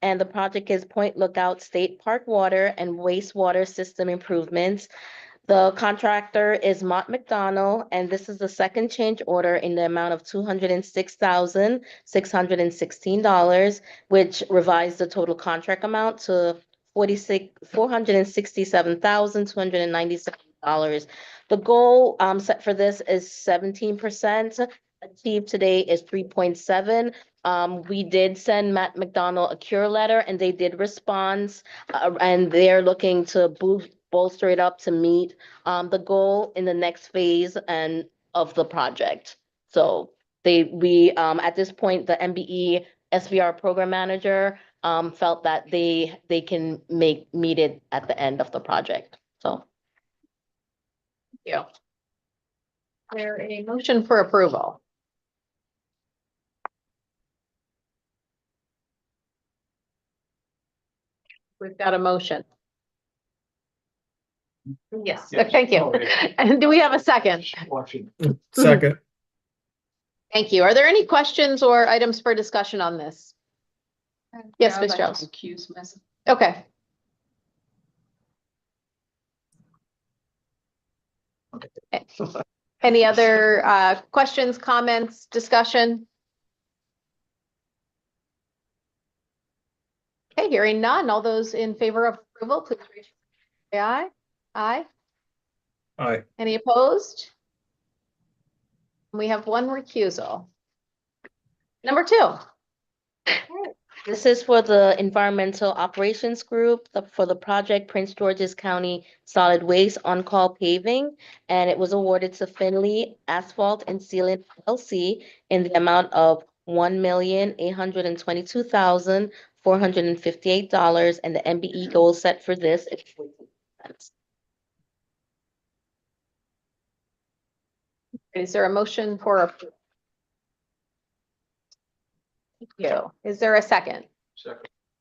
And the project is Point Lookout State Park Water and Wastewater System Improvements. The contractor is Mott McDonald, and this is the second change order in the amount of $206,616, which revised the total contract amount to $467,297. The goal set for this is 17%. Achieved today is 3.7. We did send Matt McDonald a cure letter, and they did respond, and they're looking to bolster it up to meet the goal in the next phase and of the project. So we at this point, the MBE SVR program manager felt that they can meet it at the end of the project. So Thank you. Is there a motion for approval? We've got a motion. Yes, thank you. And do we have a second? Second. Thank you. Are there any questions or items for discussion on this? Yes, Ms. Jones. Accuse myself. Okay. Any other questions, comments, discussion? Okay, hearing none. All those in favor of approval, please raise your hand. Say aye. Aye. Aye. Any opposed? We have one recusal. Number 2. this is for the Environmental Operations Group for the project Prince George's County Solid Waste On-Call Paving. And it was awarded to Finley Asphalt and Sealant LLC in the amount of $1,822,458. And the MBE goal set for this is 14%. Is there a motion for approval? Thank you. Is there a second?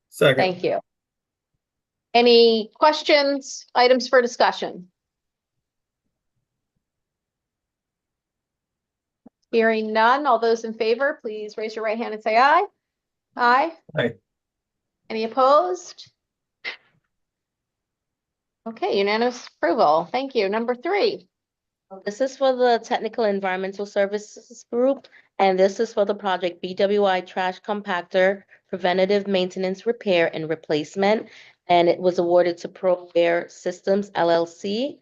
Second. Thank you. Any questions, items for discussion? Hearing none, all those in favor, please raise your right hand and say aye. Aye. Aye. Any opposed? Okay, unanimous approval. Thank you. Number 3. This is for the Technical Environmental Services Group, and this is for the project BWI Trash Compactor Preventative Maintenance Repair and Replacement. And it was awarded to ProAir Systems LLC,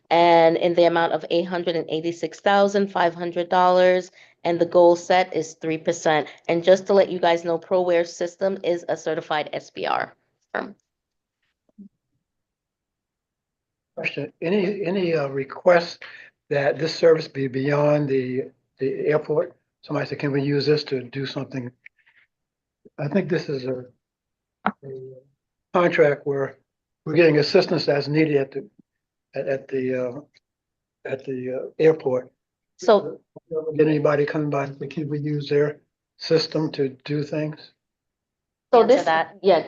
and in the amount of $886,500. And the goal set is 3%. And just to let you guys know, ProAir System is a certified SBR firm. Question, any requests that this service be beyond the airport? Somebody said, can we use this to do something? I think this is a contract where we're getting assistance that's needed at the airport. So Get anybody coming by, can we use their system to do things? So Answer this, that. yeah,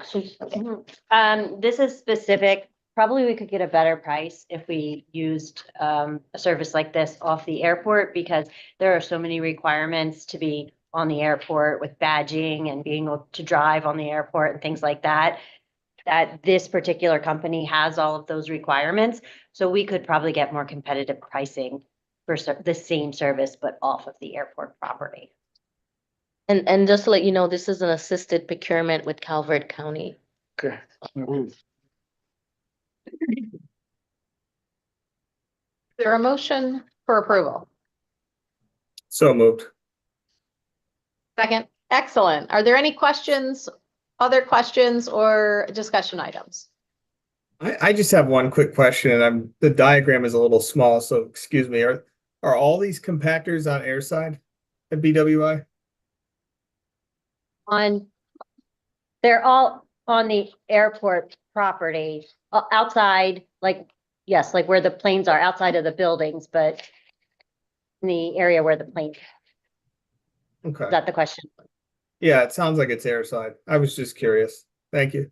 This is specific. Probably we could get a better price if we used a service like this off the airport because there are so many requirements to be on the airport with badging and being able to drive on the airport and things like that. That this particular company has all of those requirements. So we could probably get more competitive pricing for the same service, but off of the airport property. and just to let you know, this is an assisted procurement with Calvert County. Okay. Is there a motion for approval? So moved. Second. Excellent. Are there any questions, other questions or discussion items? I just have one quick question, and the diagram is a little small, so excuse me. Are all these compactors on airside at BWI? They're all on the airport property, outside, like, yes, like where the planes are outside of the buildings, but in the area where the plane, Okay. is that the question? Yeah, it sounds like it's airside. I was just curious. Thank you.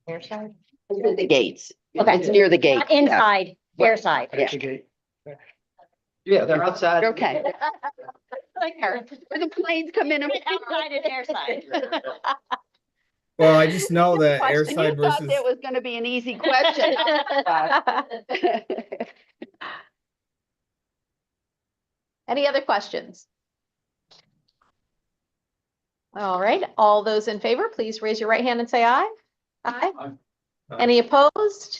Airside? Near the gates. Okay. It's near the gate. Not inside, airside. At the gate. Yeah, they're outside. Okay. Like her. Where the planes come in and. Outside and airside. Well, I just know that Question, airside you thought versus that was gonna be an easy question. Any other questions? All right, all those in favor, please raise your right hand and say aye. Aye. Aye. Any opposed?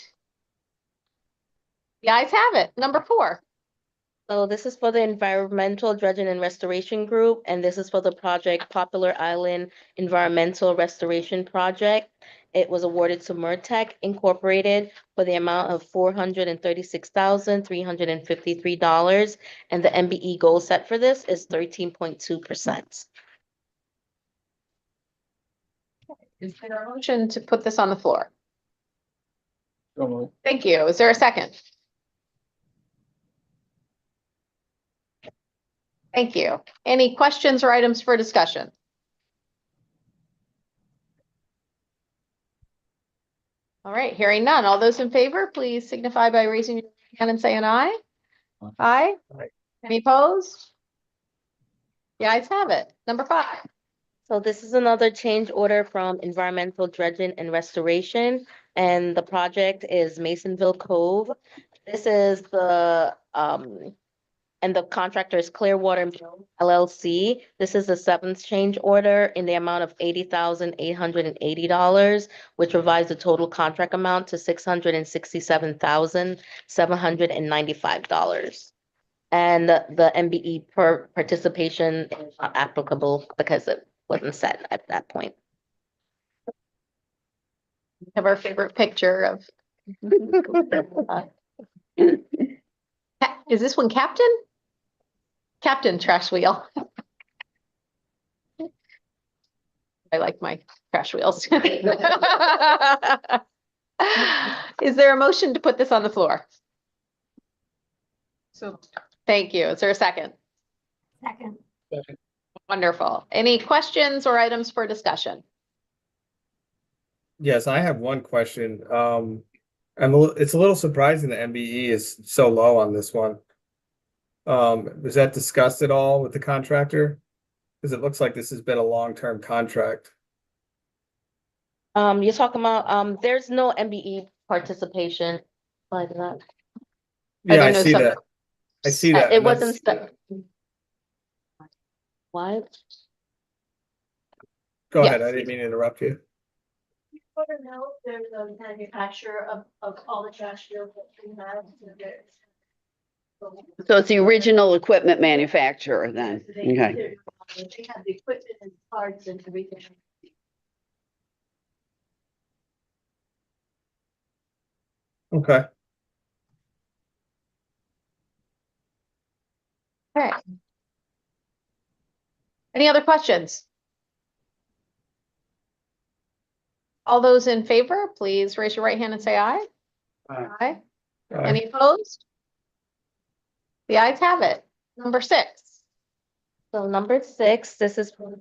The ayes have it. Number 4. So this is for the Environmental Dredging and Restoration Group, and this is for the project Popular Island Environmental Restoration Project. It was awarded to Mertech Incorporated for the amount of $436,353, and the MBE goal set for this is 13.2%. Is there a motion to put this on the floor? Thank you. Is there a second? Thank you. Any questions or items for discussion? All right, hearing none. All those in favor, please signify by raising your hand and saying aye. Aye. Aye. Any opposed? The ayes have it. Number 5. So this is another change order from Environmental Dredging and Restoration, and the project is Masonville Cove. This is the, and the contractor is Clearwater Mill LLC. This is the 7th change order in the amount of $80,880, which revised the total contract amount to $667,795. And the MBE per participation is not applicable because it wasn't set at that point. We have our favorite picture of. Is this one Captain? Captain Trash Wheel. I like my trash wheels. Is there a motion to put this on the floor? So Thank you. Is there a second? second. Wonderful. Any questions or items for discussion? yes, I have one question. It's a little surprising the MBE is so low on this one. Was that discussed at all with the contractor? Because it looks like this has been a long-term contract. You're talking about, there's no MBE participation. Like that. Yeah, there I no see sub- that. I see that. It and wasn't. that's- What? Go ahead. Yes. I didn't mean to interrupt you. Want to know if there's a manufacturer of all the trash fields that we have? So it's the original equipment manufacturer then, okay. They have the equipment and parts and everything. Okay. Okay. Any other questions? All those in favor, please raise your right hand and say aye. Aye. Aye. All right. Any opposed? The ayes have it. Number 6. So number 6, this is for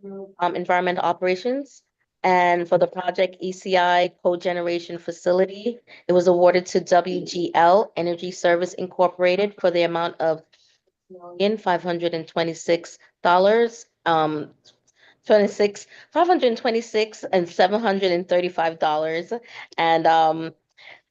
environmental operations. And for the project ECI cogeneration facility, it was awarded to WGL Energy Service Incorporated for the amount of $526, $526 and $735. And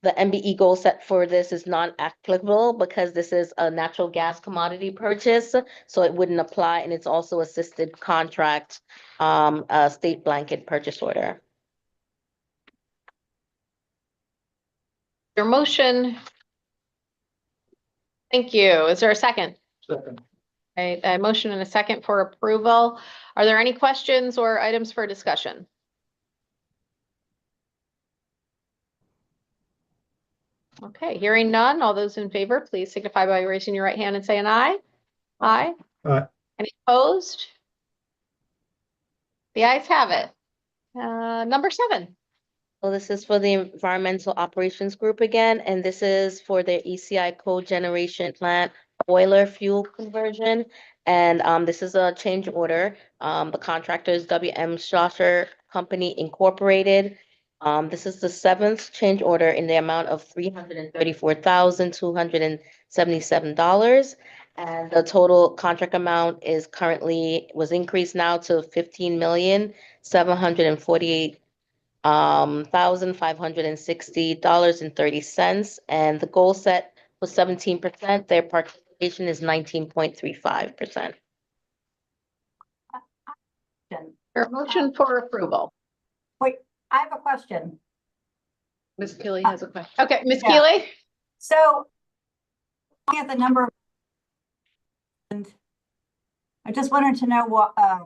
the MBE goal set for this is non-applicable because this is a natural gas commodity purchase, so it wouldn't apply, and it's also assisted contract, a state blanket purchase order. Your motion. Thank you. Is there a second? Second. A motion and a second for approval. Are there any questions or items for discussion? Okay, hearing none. All those in favor, please signify by raising your right hand and saying aye. Aye. Aye. Any opposed? The ayes have it. Number 7. So this is for the environmental operations group again, and this is for their ECI cogeneration plant boiler fuel conversion. And this is a change order. The contractor is WM Schlosser Company Incorporated. This is the 7th change order in the amount of $334,277. And the total contract amount is was increased now to $15,748,560.30, and the goal set was 17%. Their participation is 19.35%. Your motion for approval. Wait, I have a question. Ms. Keeley has a question. Okay, Ms. Yeah. Keeley? So, looking at the number, and I just wanted to know what that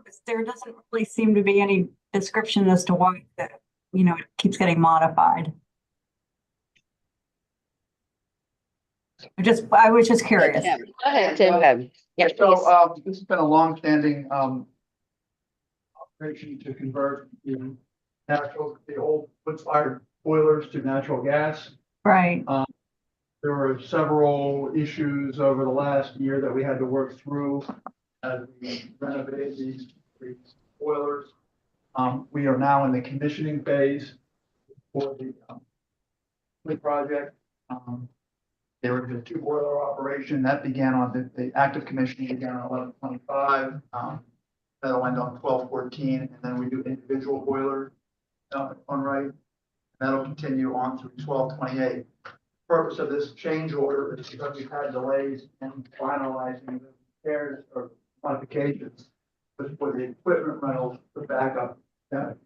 was. There doesn't really seem to be any description as to why that, it keeps getting modified. I was just curious. Tim, Go ahead, Tim. Go ahead. Yeah, So, please. this has been a long-standing, operation to convert the old wood-fired boilers to natural gas. Right. There were several issues over the last year that we had to work through as we renovated these boilers. We are now in the commissioning phase for the project. There was a 2-boiler operation that began on the active commissioning began on 11/25. That'll end on 12/14, and then we do individual boilers on right. That'll continue on through 12/28. Purpose of this change order is because we've had delays in finalizing the repairs or modifications for the equipment rentals for backup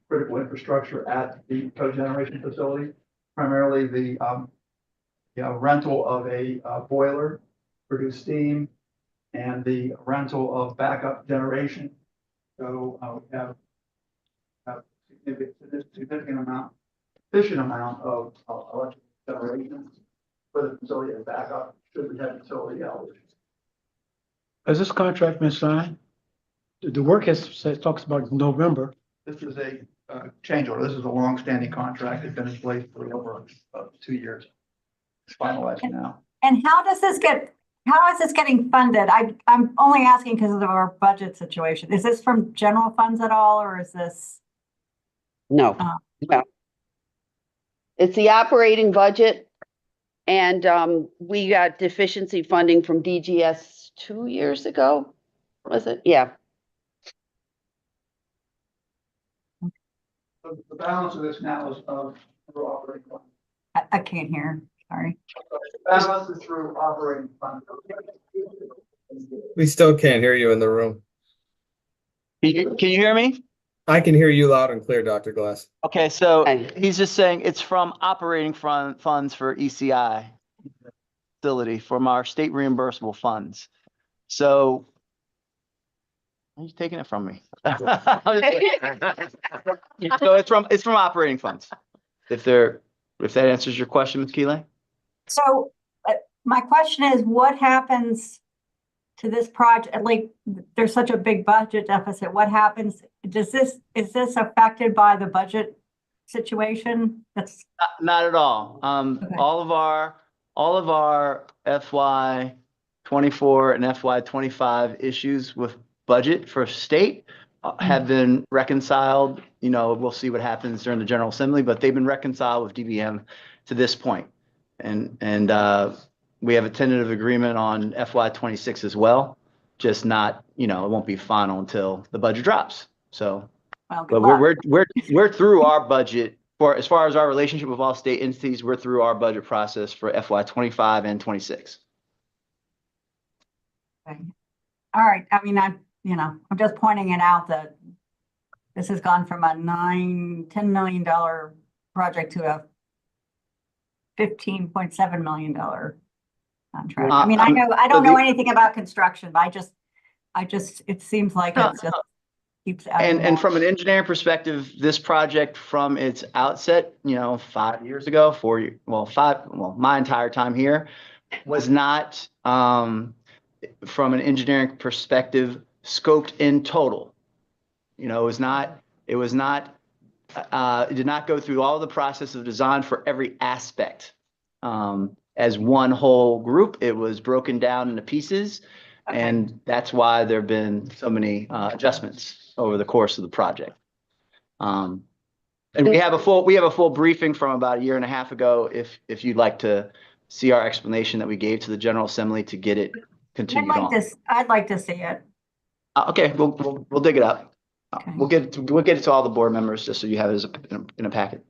critical infrastructure at the cogeneration facility, primarily the rental of a boiler, produce steam, and the rental of backup generation. So we have a sufficient amount of electric generation for the facility as backup should we have utility outages. Has this contract been signed? The work talks about November. This is a change order. This is a long-standing contract that's been in place for over 2 years. It's finalized now. And how is this getting funded? I'm only asking because of our budget situation. Is this from general funds at all, or is this? No, no. It's the operating budget. And we got deficiency funding from DGS 2 years ago, was it? Yeah. The balance of this now is through operating fund. I can't hear, sorry. Balance is through operating fund. We still can't hear you in the room. Can you hear me? I can hear you loud and clear, Dr. Glass. Okay, so Okay. he's just saying it's from operating funds for ECI facility from our state reimbursable funds. So he's taking it from me. So it's from operating funds. If that answers your question, Ms. Keeling? So my question is, what happens to this project? Like, there's such a big budget deficit. What happens? Is this affected by the budget situation? That's Not at all. Okay. All of our FY 24 and FY 25 issues with budget for state have been reconciled. You know, we'll see what happens during the General Assembly, but they've been reconciled with DBM to this point. And we have a tentative agreement on FY 26 as well, just not, you know, it won't be final until the budget drops. So, well, but we're through our budget for, as far as our relationship with all state entities, we're through our budget process for FY 25 and 26. Okay. All right. I mean, I'm just pointing it out that this has gone from a $10 million project to a $15.7 million contract. I mean, I don't know anything about construction, but I just, it seems like it's just keeps adding And more. from an engineering perspective, this project from its outset, you know, 5 years ago, my entire time here was not, from an engineering perspective, scoped in total. You know, it did not go through all the process of design for every aspect. As one whole group, it was broken down into pieces. Okay. And that's why there have been so many adjustments over the course of the project. And we have a full briefing from about a year and a half ago, if you'd like to see our explanation that we gave to the General Assembly to get it continued on. I'd like to see it. Okay, we'll dig it up. Okay. We'll get it to all the board members just so you have it as in a packet.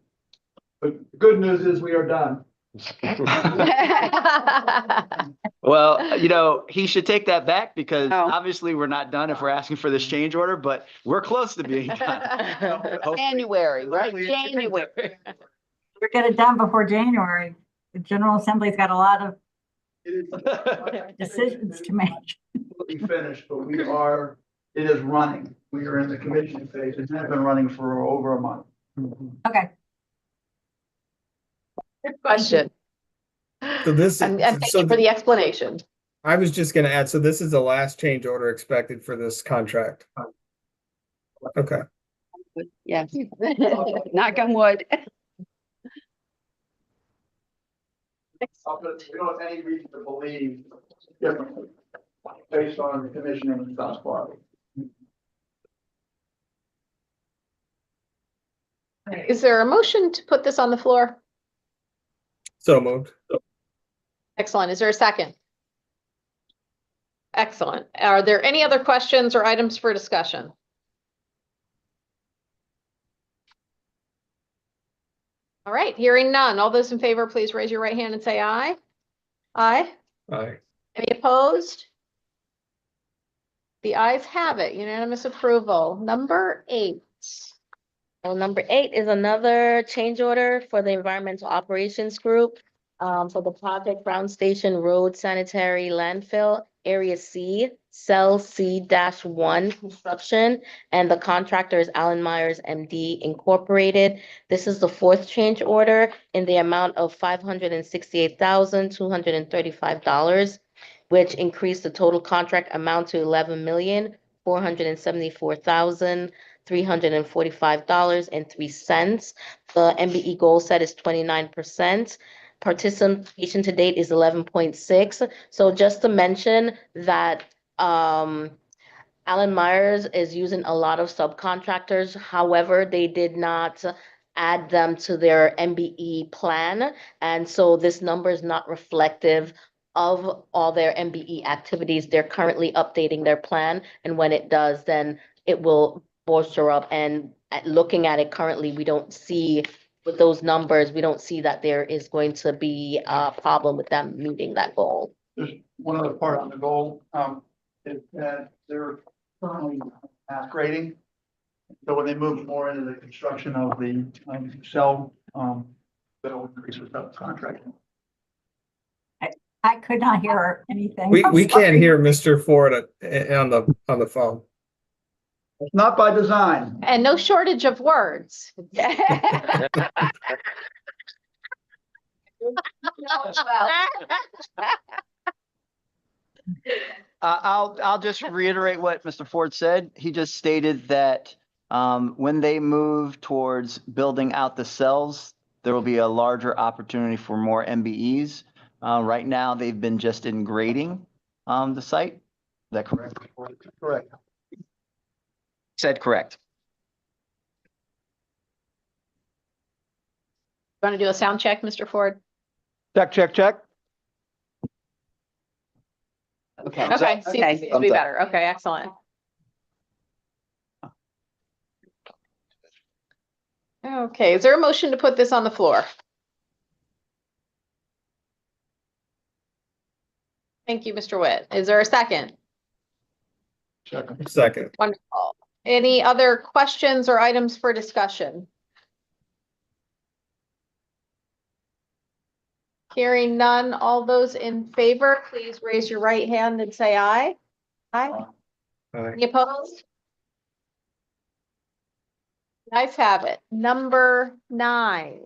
But the good news is we are done. Well, you know, he should take that back because Oh. obviously we're not done if we're asking for this change order, but we're close to being done. January, right? January. We'll get it done before January. The General Assembly's got a lot of decisions to make. We finished, but it is running. We are in the commissioning phase. It's been running for over a month. Okay. Good question. So this, And thank you for the explanation. I was just gonna add, so this is the last change order expected for this contract. Okay. Yes. Knock on wood. We don't have any reason to believe differently based on the commissioning thus far. Is there a motion to put this on the floor? So moved. Excellent. Is there a second? Excellent. Are there any other questions or items for discussion? All right, hearing none. All those in favor, please raise your right hand and say aye. Aye. Aye. Any opposed? The ayes have it. Unanimous approval. Number 8. Well, number 8 is another change order for the Environmental Operations Group for the project Brown Station Road Sanitary Landfill Area C, Cell C-1 construction, and the contractor is Allen Myers MD Incorporated. This is the 4th change order in the amount of $568,235, which increased the total contract amount to $11,474,345.03. The MBE goal set is 29%. Participation to date is 11.6. So just to mention that Allen Myers is using a lot of subcontractors. However, they did not add them to their MBE plan. And so this number is not reflective of all their MBE activities. They're currently updating their plan. And when it does, then it will bolster up. And looking at it currently, we don't see with those numbers, we don't see that there is going to be a problem with them meeting that goal. Just one other part on the goal, is that they're currently mass grading. So when they move more into the construction of the, cell, that'll increase the subcontracting. I could not hear anything. We I'm can't sorry. hear Mr. Ford on the phone. It's not by design. And no shortage of words. I'll just reiterate what Mr. Ford said. He just stated that when they move towards building out the cells, there will be a larger opportunity for more MBEs. Right now, they've been just in grading the site. Is that correct? Correct. Said correct. Want to do a sound check, Mr. Ford? Check, check, check. Okay. Okay, seems Okay. to be better. Okay, excellent. Okay, is there a motion to put this on the floor? Thank you, Mr. Witt. Is there a second? Second. Wonderful. Any other questions or items for discussion? Hearing none, all those in favor, please raise your right hand and say aye. Aye. Aye. Any opposed? Nice have it. Number 9.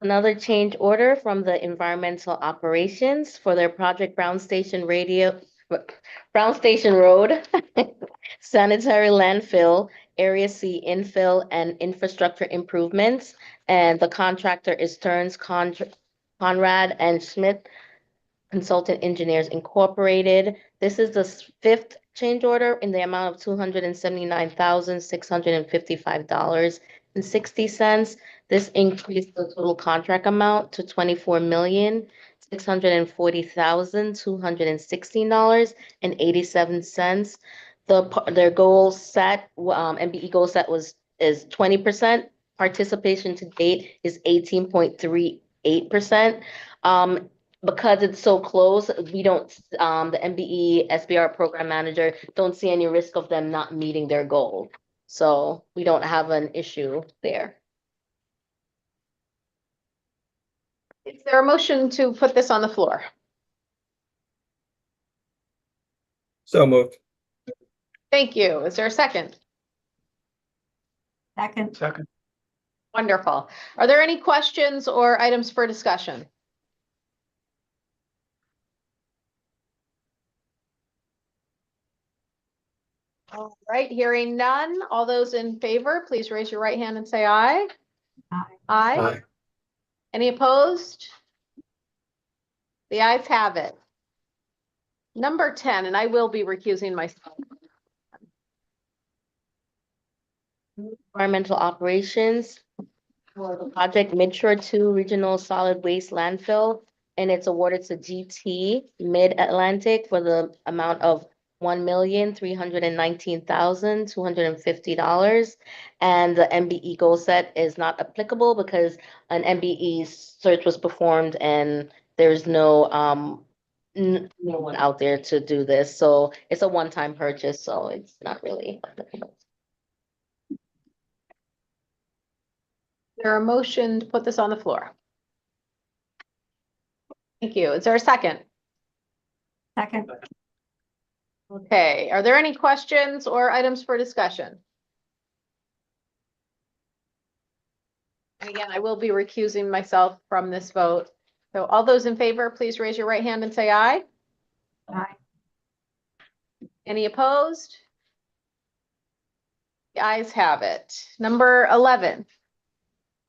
Another change order from the environmental operations for their project Brown Station Road, sanitary landfill, Area C infill and infrastructure improvements. And the contractor is Stearns Conrad and Smith Consultant Engineers Incorporated. This is the 5th change order in the amount of $279,655.60. This increased the total contract amount to $24,640,216.87. Their goal set, MBE goal set is 20%. Participation to date is 18.38%. Because it's so close, we don't, the MBE SBR program manager don't see any risk of them not meeting their goal. So we don't have an issue there. Is there a motion to put this on the floor? So moved. Thank you. Is there a second? Second. Wonderful. Are there any questions or items for discussion? All right, hearing none. All those in favor, please raise your right hand and say aye. Aye. Aye. Aye. Any opposed? The ayes have it. Number 10, and I will be recusing myself. Environmental operations for the project Midshore 2 Regional Solid Waste Landfill, and it's awarded to GT Mid-Atlantic for the amount of $1,319,250. And the MBE goal set is not applicable because an MBE search was performed and there's no no one out there to do this. So it's a one-time purchase, so it's not really applicable. There a motion to put this on the floor? Thank you. Is there a second? Second. Okay, are there any questions or items for discussion? And again, I will be recusing myself from this vote. So all those in favor, please raise your right hand and say aye. Aye. Any opposed? The ayes have it. Number 11.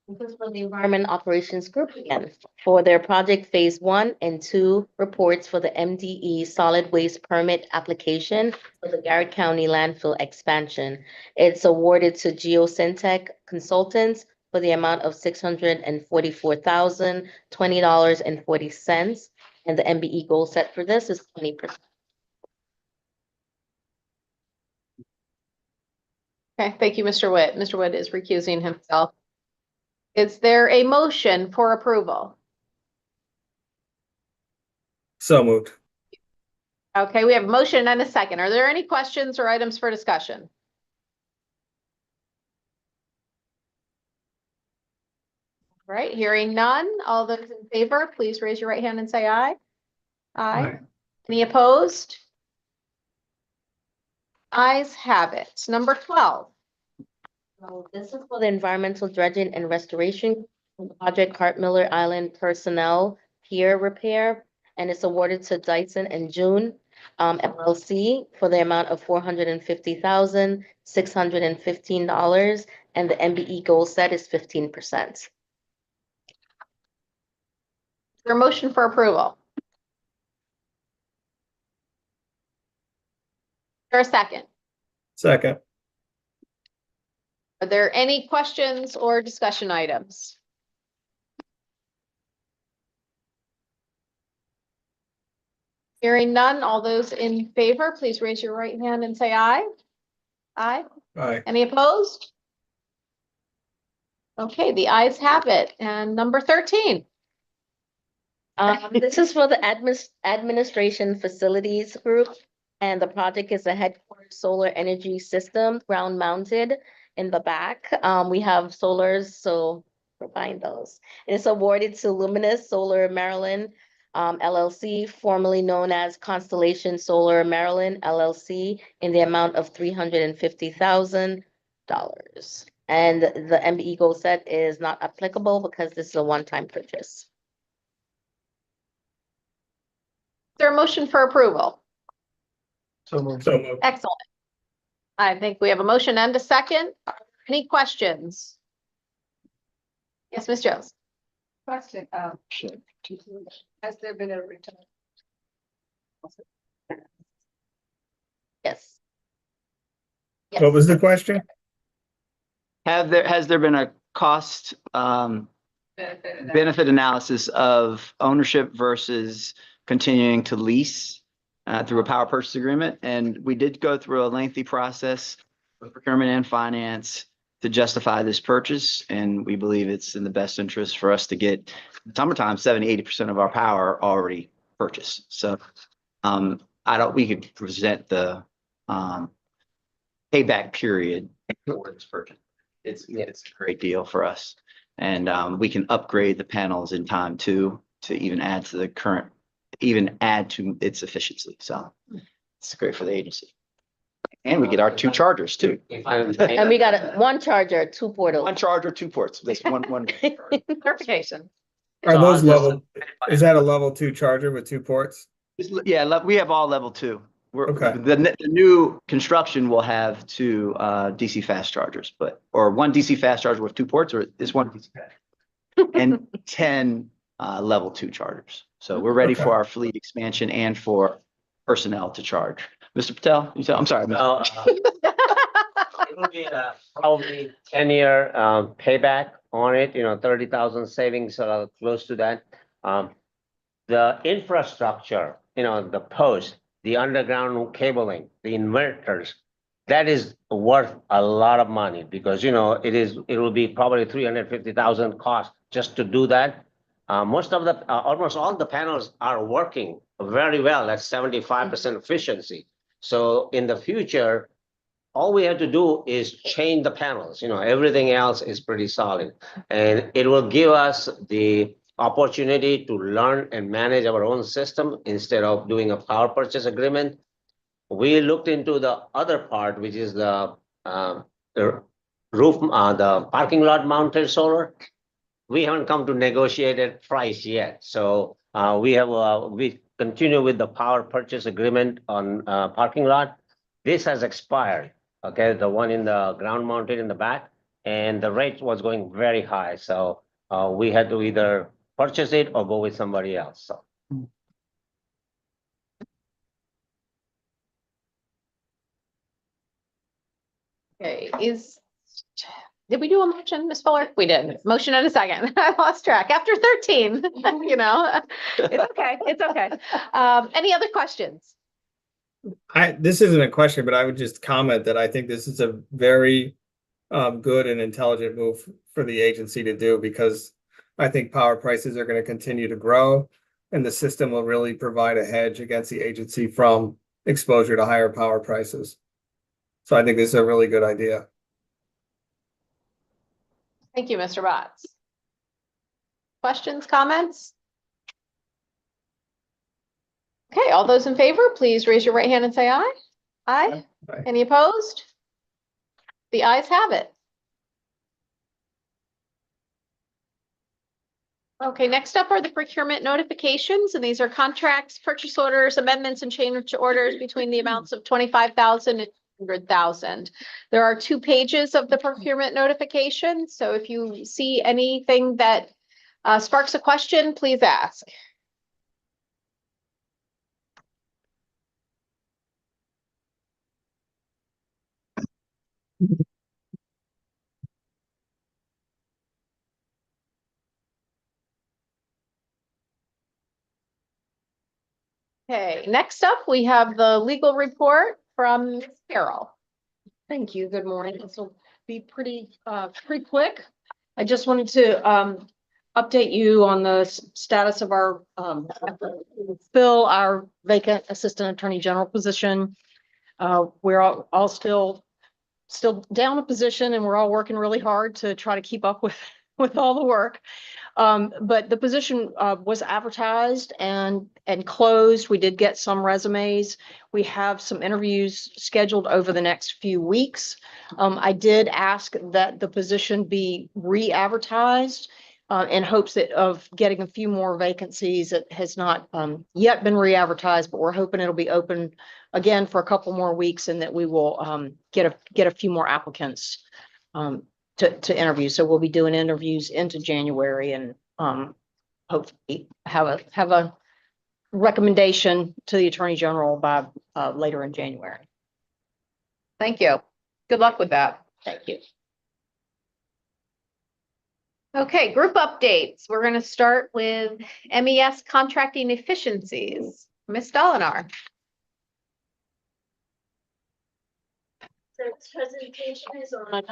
This is for the Environment Operations Group again, for their project Phase 1 and 2 reports for the MDE solid waste permit application for the Garrett County landfill expansion. It's awarded to Geosyntec Consultants for the amount of $644,020.40. And the MBE goal set for this is 20%. Okay, thank you, Mr. Witt. Mr. Witt is recusing himself. Is there a motion for approval? So moved. Okay, we have a motion and a second. Are there any questions or items for discussion? Right, hearing none. All those in favor, please raise your right hand and say aye. Aye. Any opposed? Ayes have it. Number 12. So this is for the environmental dredging and restoration project Hart Miller Island personnel pier repair. And it's awarded to Dyson and June LLC for the amount of $450,615. And the MBE goal set is 15%. Is there a motion for approval? Is there a second? Second. Are there any questions or discussion items? Hearing none, all those in favor, please raise your right hand and say aye. Aye. Aye. Any opposed? Okay, the ayes have it. And number 13. This is for the administration facilities group, and the project is a headquarters solar energy system, ground mounted in the back. We have solars, so we're buying those. It's awarded to Luminous Solar Maryland LLC, formerly known as Constellation Solar Maryland LLC, in the amount of $350,000. And the MBE goal set is not applicable because this is a one-time purchase. Is there a motion for approval? So moved. So moved. Excellent. I think we have a motion and a second. Any questions? Yes, Ms. Jones. Question, has there been a return? Yes. What was the question? Has there been a cost benefit analysis of ownership versus continuing to lease through a power purchase agreement? And we did go through a lengthy process with procurement and finance to justify this purchase. And we believe it's in the best interest for us to get summertime 70–80% of our power already purchased. So we could present the payback period for this purchase. It's a great deal for us. And we can upgrade the panels in time too, to even add to its efficiency. So it's great for the agency. And we get our 2 chargers too. And we got one charger, 2 portals. 1 charger, 2 ports. That's one. Clarification. Are those level, is that a level 2 charger with 2 ports? Yeah, we have all level 2. Okay. The new construction will have 2 DC fast chargers, or 1 DC fast charger with 2 ports, or is 1 DC fast and 10 level 2 chargers. So we're ready for our fleet expansion and for personnel to charge. Mr. Patel, I'm sorry. It will be probably 10-year payback on it, 30,000 savings, close to that. The infrastructure, the post, the underground cabling, the inverters, that is worth a lot of money because, it will be probably 350,000 cost just to do that. Almost all the panels are working very well at 75% efficiency. So in the future, all we have to do is change the panels. Everything else is pretty solid, and it will give us the opportunity to learn and manage our own system instead of doing a power purchase agreement. We looked into the other part, which is the roof, the parking lot mounted solar. We haven't come to negotiated price yet. So we continue with the power purchase agreement on parking lot. This has expired. Okay, the one in the ground mounted in the back, and the rate was going very high. So we had to either purchase it or go with somebody else. So. Okay, did we do a motion, Ms. Fuller? We did. Motion and a second. I lost track. After 13, it's okay. It's okay. Any other questions? This isn't a question, but I would just comment that I think this is a very good and intelligent move for the agency to do, because I think power prices are going to continue to grow, and the system will really provide a hedge against the agency from exposure to higher power prices. So I think this is a really good idea. Thank you, Mr. Botts. Questions, comments? Okay, all those in favor, please raise your right hand and say aye. Aye. Aye. Any opposed? The ayes have it. Okay, next up are the procurement notifications, and these are contracts, purchase orders, amendments, and change orders between the amounts of 25,000 and 100,000. There are 2 pages of the procurement notification, so if you see anything that sparks a question, please ask. Okay, next up, we have the legal report from Ms. Carroll. Thank you. Good morning. This will be pretty quick. I just wanted to update you on the status of our fill our vacant Assistant Attorney General position. We're all still down a position, and we're all working really hard to try to keep up with all the work. But the position was advertised and closed. We did get some resumes. We have some interviews scheduled over the next few weeks. I did ask that the position be re-advertised in hopes of getting a few more vacancies. It has not yet been re-advertised, but we're hoping it'll be open again for a couple more weeks, and that we will get a few more applicants to interview. So we'll be doing interviews into January, and hopefully have a recommendation to the Attorney General by later in January. Thank you. Good luck with that. Thank you. Okay, group updates. We're going to start with MES contracting efficiencies. Ms. Dolinar. So this presentation is on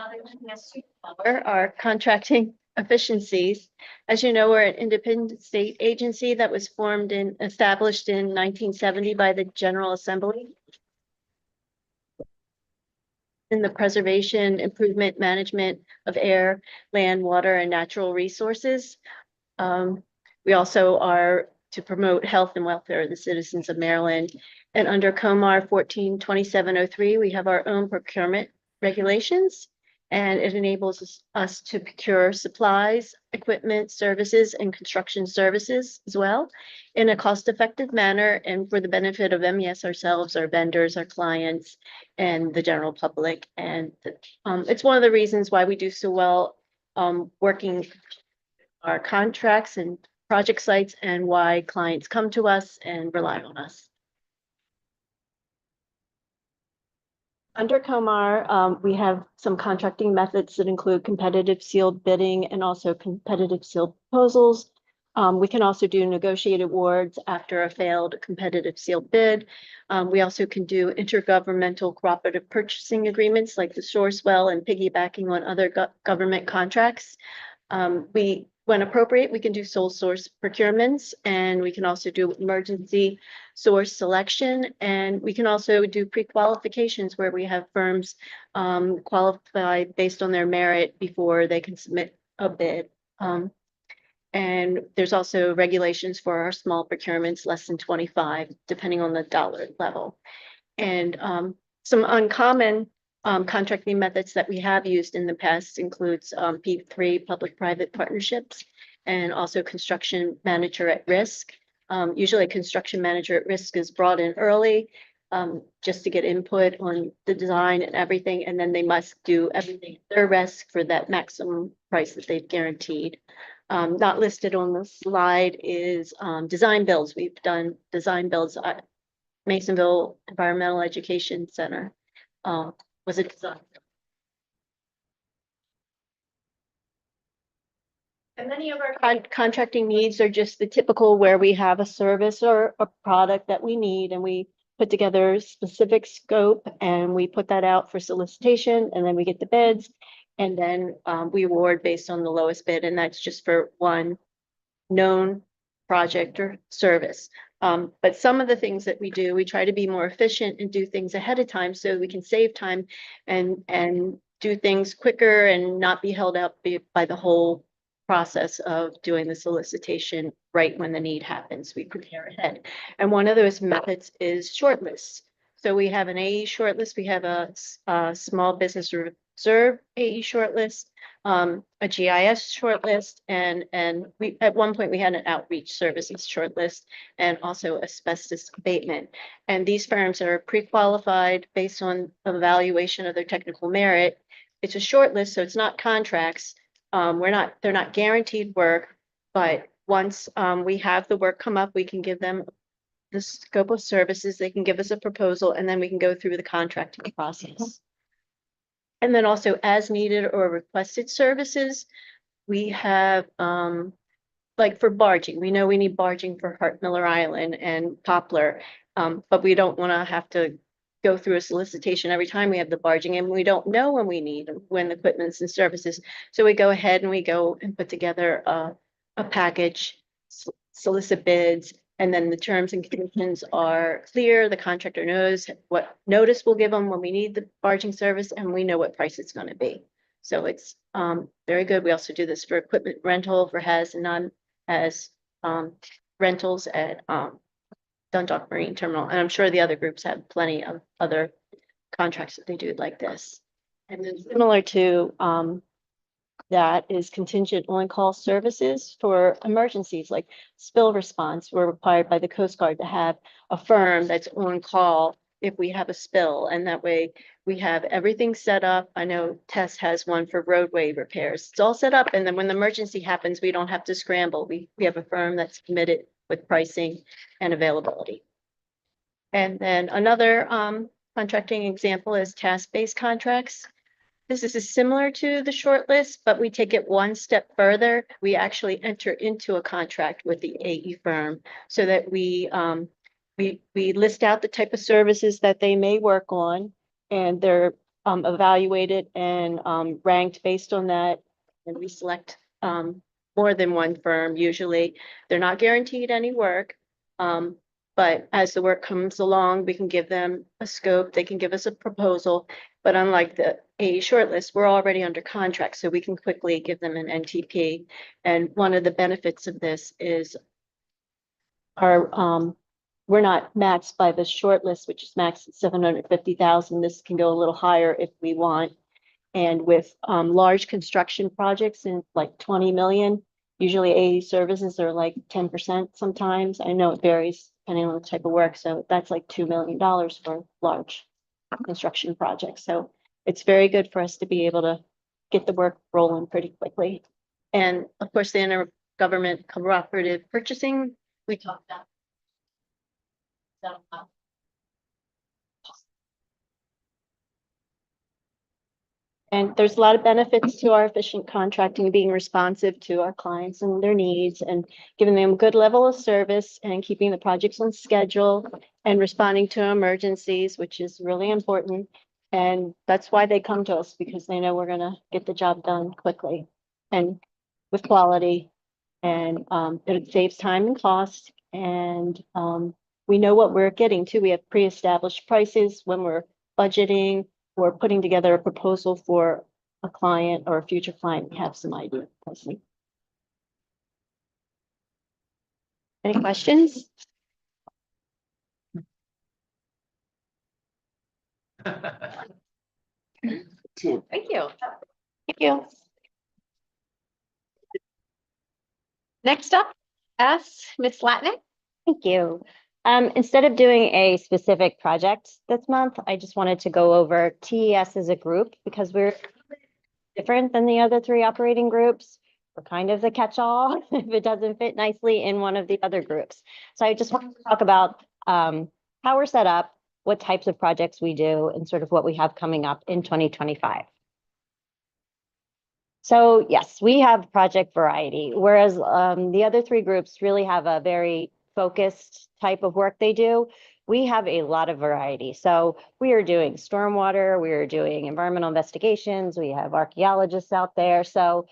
our contracting efficiencies. As you know, we're an independent state agency that was formed and established in 1970 by the General Assembly in the preservation, improvement, management of air, land, water, and natural resources. We also are to promote health and welfare of the citizens of Maryland. And under COMAR 142703, we have our own procurement regulations, and it enables us to procure supplies, equipment, services, and construction services as well in a cost-effective manner and for the benefit of MES ourselves, our vendors, our clients, and the general public. And it's one of the reasons why we do so well working our contracts and project sites, and why clients come to us and rely on us. Under COMAR, we have some contracting methods that include competitive sealed bidding and also competitive sealed proposals. We can also do negotiated awards after a failed competitive sealed bid. We also can do intergovernmental cooperative purchasing agreements like the Sourcewell and piggybacking on other government contracts. When appropriate, we can do sole source procurements, and we can also do emergency source selection, and we can also do pre-qualifications where we have firms qualify based on their merit before they can submit a bid. And there's also regulations for our small procurements, less than 25, depending on the dollar level. And some uncommon contracting methods that we have used in the past includes P3 public-private partnerships, and also construction manager at risk. Usually a construction manager at risk is brought in early just to get input on the design and everything, and then they must do everything at their risk for that maximum price that they've guaranteed. Not listed on the slide is design builds. We've done design builds at Masonville Environmental Education Center. Was a design. And many of our contracting needs are just the typical where we have a service or a product that we need, and we put together specific scope and we put that out for solicitation, and then we get the bids, And then we award based on the lowest bid, and that's just for one known project or service. But some of the things that we do, we try to be more efficient and do things ahead of time so we can save time and do things quicker and not be held up by the whole process of doing the solicitation right when the need happens. We prepare ahead. And one of those methods is shortlists. So we have an AE shortlist, we have a small business reserve AE shortlist, a GIS shortlist, and we, at one point, we had an outreach services shortlist and also asbestos abatement. And these firms are pre-qualified based on evaluation of their technical merit. It's a shortlist, so it's not contracts. They're not guaranteed work, but once we have the work come up, we can give them the scope of services, they can give us a proposal, and then we can go through the contracting process. And then also as needed or requested services, we have, like for barging, we know we need barging for Hart Miller Island and Poplar. But we don't want to have to go through a solicitation every time we have the barging, and we don't know when we need, when the equipment's and services. So we go ahead and we go and put together a package, solicit bids, and then the terms and conditions are clear. The contractor knows what notice we'll give them when we need the barging service, and we know what price it's going to be. So it's very good. We also do this for equipment rental for HAS and non-HAS rentals at Dundalk Marine Terminal. And I'm sure the other groups have plenty of other contracts that they do like this. And then similar to that is contingent on-call services for emergencies like spill response. We're required by the Coast Guard to have a firm that's on call if we have a spill, and that way we have everything set up. I know Tess has one for roadway repairs. It's all set up, and then when the emergency happens, we don't have to scramble. We have a firm that's committed with pricing and availability. And then another contracting example is task-based contracts. This is similar to the short list, but we take it one step further. We actually enter into a contract with the AE firm so that we list out the type of services that they may work on, and they're evaluated and ranked based on that. And we select more than one firm. Usually, they're not guaranteed any work. But as the work comes along, we can give them a scope, they can give us a proposal. But unlike the AE shortlist, we're already under contract, so we can quickly give them an NTP. And one of the benefits of this is our we're not maxed by the shortlist, which is maxed at 750,000. This can go a little higher if we want. And with large construction projects in like 20 million, usually AE services are like 10% sometimes. I know it varies depending on the type of work. So that's like $2 million for large construction projects. So it's very good for us to be able to get the work rolling pretty quickly. And of course, the intergovernment cooperative purchasing, we talked about. And there's a lot of benefits to our efficient contracting, being responsive to our clients and their needs, and giving them a good level of service and keeping the projects on schedule and responding to emergencies, which is really important. And that's why they come to us, because they know we're gonna get the job done quickly and with quality. And it saves time and cost. And we know what we're getting to. We have pre-established prices when we're budgeting or putting together a proposal for a client or a future client. We have some idea. Any questions? Tim. Thank you. Thank you. Next up, Ms. Latnick. Thank you. Instead of doing a specific project this month, I just wanted to go over TES as a group because we're different than the other three operating groups. We're kind of the catch-all if it doesn't fit nicely in one of the other groups. So I just want to talk about how we're set up, what types of projects we do, and sort of what we have coming up in 2025. So yes, we have project variety, whereas the other three groups really have a very focused type of work they do. we have a lot of variety. So we are doing stormwater, we are doing environmental investigations, we have archaeologists out there. So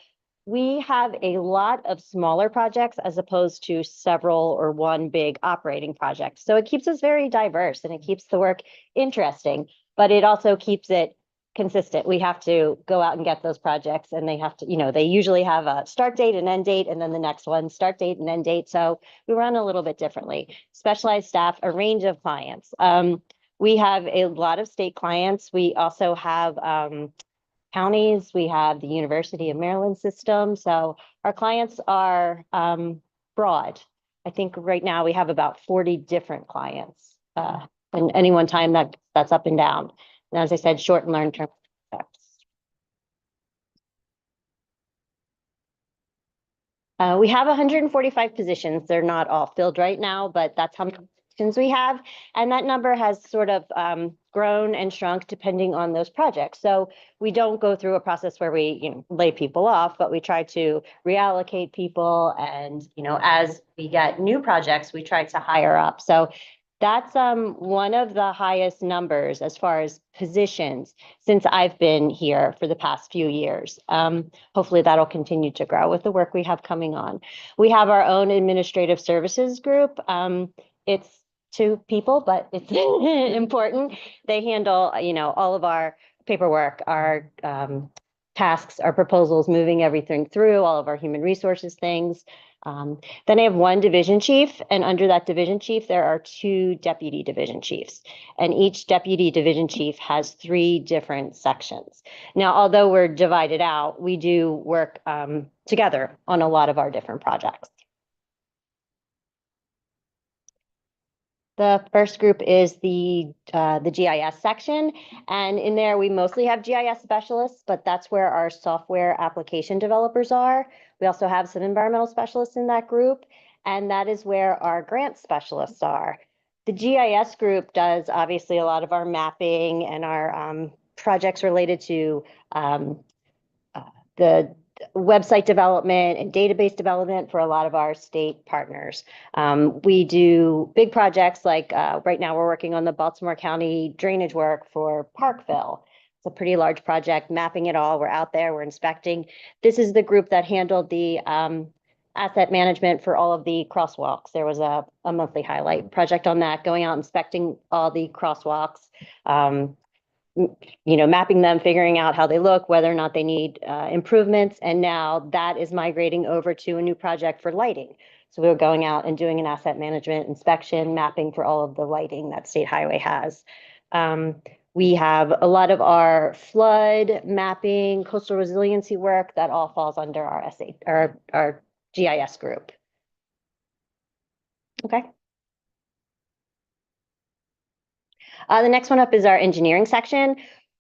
we have a lot of smaller projects as opposed to several or one big operating project. So it keeps us very diverse and it keeps the work interesting, but it also keeps it consistent. We have to go out and get those projects and they have to, they usually have a start date and end date and then the next one, start date and end date. So we run a little bit differently. Specialized staff, a range of clients. We have a lot of state clients. We also have counties. We have the University of Maryland system. So our clients are broad. I think right now we have about 40 different clients. And any one time that's up and down. And as I said, short and long-term projects. We have 145 positions. They're not all filled right now, but that's how many positions we have. And that number has sort of grown and shrunk depending on those projects. So we don't go through a process where we lay people off, but we try to reallocate people. And as we get new projects, we try to hire up. So that's one of the highest numbers as far as positions since I've been here for the past few years. Hopefully that'll continue to grow with the work we have coming on. We have our own administrative services group. It's 2 people, but it's important. They handle, all of our paperwork, our tasks, our proposals, moving everything through, all of our human resources things. Then I have 1 division chief, and under that division chief, there are 2 deputy division chiefs. And each deputy division chief has 3 different sections. Now, although we're divided out, we do work together on a lot of our different projects. The first group is the GIS section, and in there we mostly have GIS specialists, but that's where our software application developers are. We also have some environmental specialists in that group, and that is where our grant specialists are. The GIS group does obviously a lot of our mapping and our projects related to the website development and database development for a lot of our state partners. We do big projects like right now we're working on the Baltimore County drainage work for Parkville. It's a pretty large project, mapping it all. We're out there, we're inspecting. This is the group that handled the asset management for all of the crosswalks. There was a monthly highlight project on that, going out inspecting all the crosswalks. Mapping them, figuring out how they look, whether or not they need improvements. And now that is migrating over to a new project for lighting. So we're going out and doing an asset management inspection, mapping for all of the lighting that State Highway has. We have a lot of our flood mapping, coastal resiliency work that all falls under our GIS group. Okay. The next one up is our engineering section.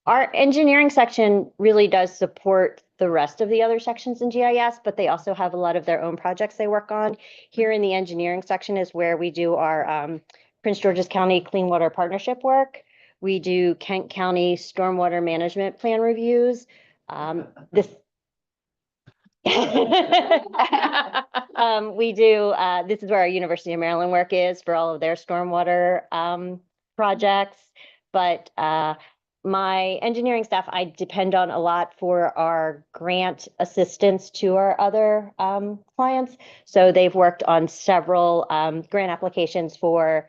Our engineering section really does support the rest of the other sections in GIS, but they also have a lot of their own projects they work on. Here in the engineering section is where we do our Prince George's County Clean Water Partnership work. We do Kent County Stormwater Management Plan reviews. This this is where our University of Maryland work is for all of their stormwater projects, but my engineering staff, I depend on a lot for our grant assistance to our other clients. So they've worked on several grant applications for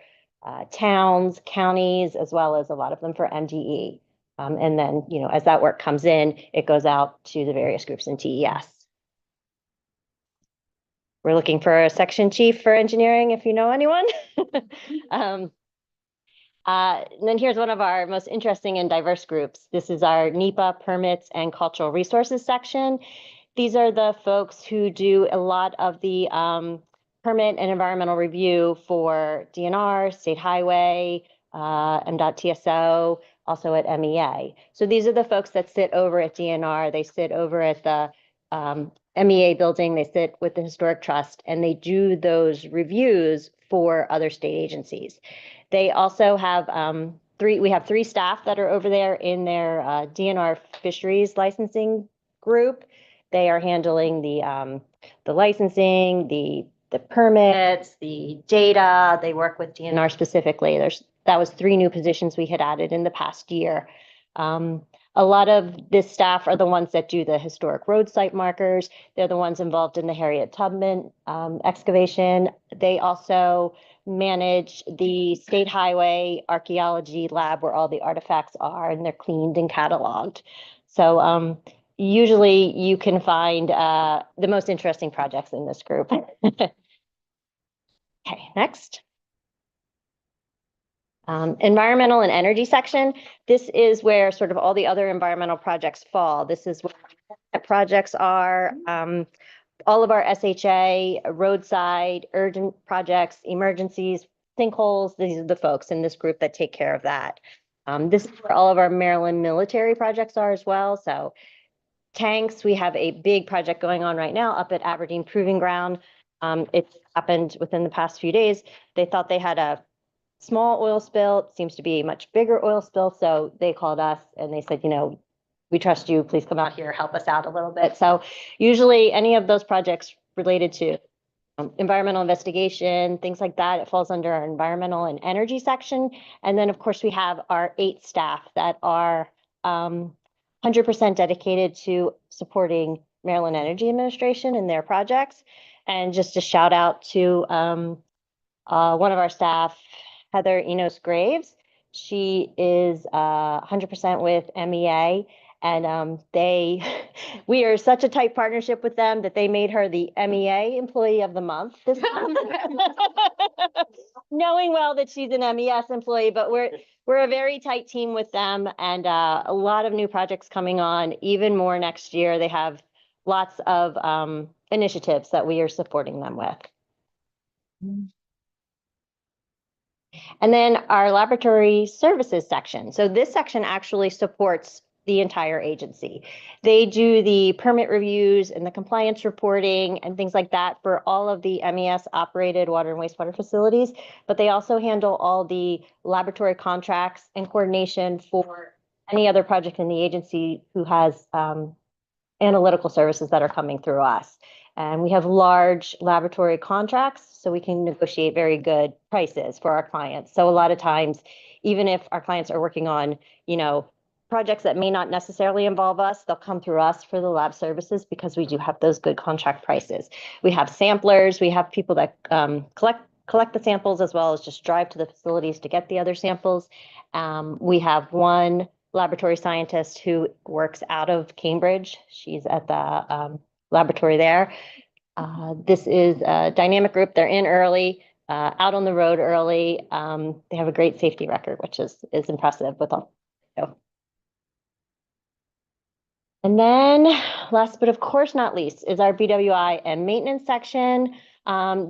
towns, counties, as well as a lot of them for MDE. And then, as that work comes in, it goes out to the various groups in TES. We're looking for a section chief for engineering if you know anyone. And then here's one of our most interesting and diverse groups. This is our NEPA permits and cultural resources section. These are the folks who do a lot of the permit and environmental review for DNR, State Highway, MDOT-TSO, also at MEA. So these are the folks that sit over at DNR. They sit over at the MEA building, they sit with the Historic Trust, and they do those reviews for other state agencies. They also have we have 3 staff that are over there in their DNR fisheries licensing group. They are handling the licensing, the permits, the data. They work with DNR specifically. There's that was 3 new positions we had added in the past year. A lot of this staff are the ones that do the historic road site markers. They're the ones involved in the Harriet Tubman excavation. They also manage the state highway archaeology lab where all the artifacts are, and they're cleaned and cataloged. So usually you can find the most interesting projects in this group. Okay, next. Environmental and energy section. This is where sort of all the other environmental projects fall. This is where projects are, all of our SHA, roadside, urgent projects, emergencies, sinkholes. These are the folks in this group that take care of that. This is where all of our Maryland military projects are as well. So tanks, we have a big project going on right now up at Aberdeen Proving Ground. It happened within the past few days. They thought they had a small oil spill. It seems to be a much bigger oil spill. So they called us and they said, you know, we trust you. Please come out here, help us out a little bit. So usually any of those projects related to environmental investigation, things like that, it falls under our environmental and energy section. And then, of course, we have our 8 staff that are 100% dedicated to supporting Maryland Energy Administration and their projects. And just a shout out to one of our staff, Heather Enos Graves. She is 100% with MEA, and we are such a tight partnership with them that they made her the MEA Employee of the Month this month. Knowing well that she's an MES employee, but we're a very tight team with them, and a lot of new projects coming on, even more next year. They have lots of initiatives that we are supporting them with. And then our laboratory services section. So this section actually supports the entire agency. They do the permit reviews and the compliance reporting and things like that for all of the MES operated water and wastewater facilities, but they also handle all the laboratory contracts and coordination for any other project in the agency who has analytical services that are coming through us. And we have large laboratory contracts, so we can negotiate very good prices for our clients. So a lot of times, even if our clients are working on, you know, projects that may not necessarily involve us, they'll come through us for the lab services because we do have those good contract prices. We have samplers, we have people that collect the samples as well as just drive to the facilities to get the other samples. We have one laboratory scientist who works out of Cambridge. She's at the laboratory there. This is a dynamic group. They're in early, out on the road early. They have a great safety record, which is impressive with all. So. And then last but of course not least is our BWI and maintenance section.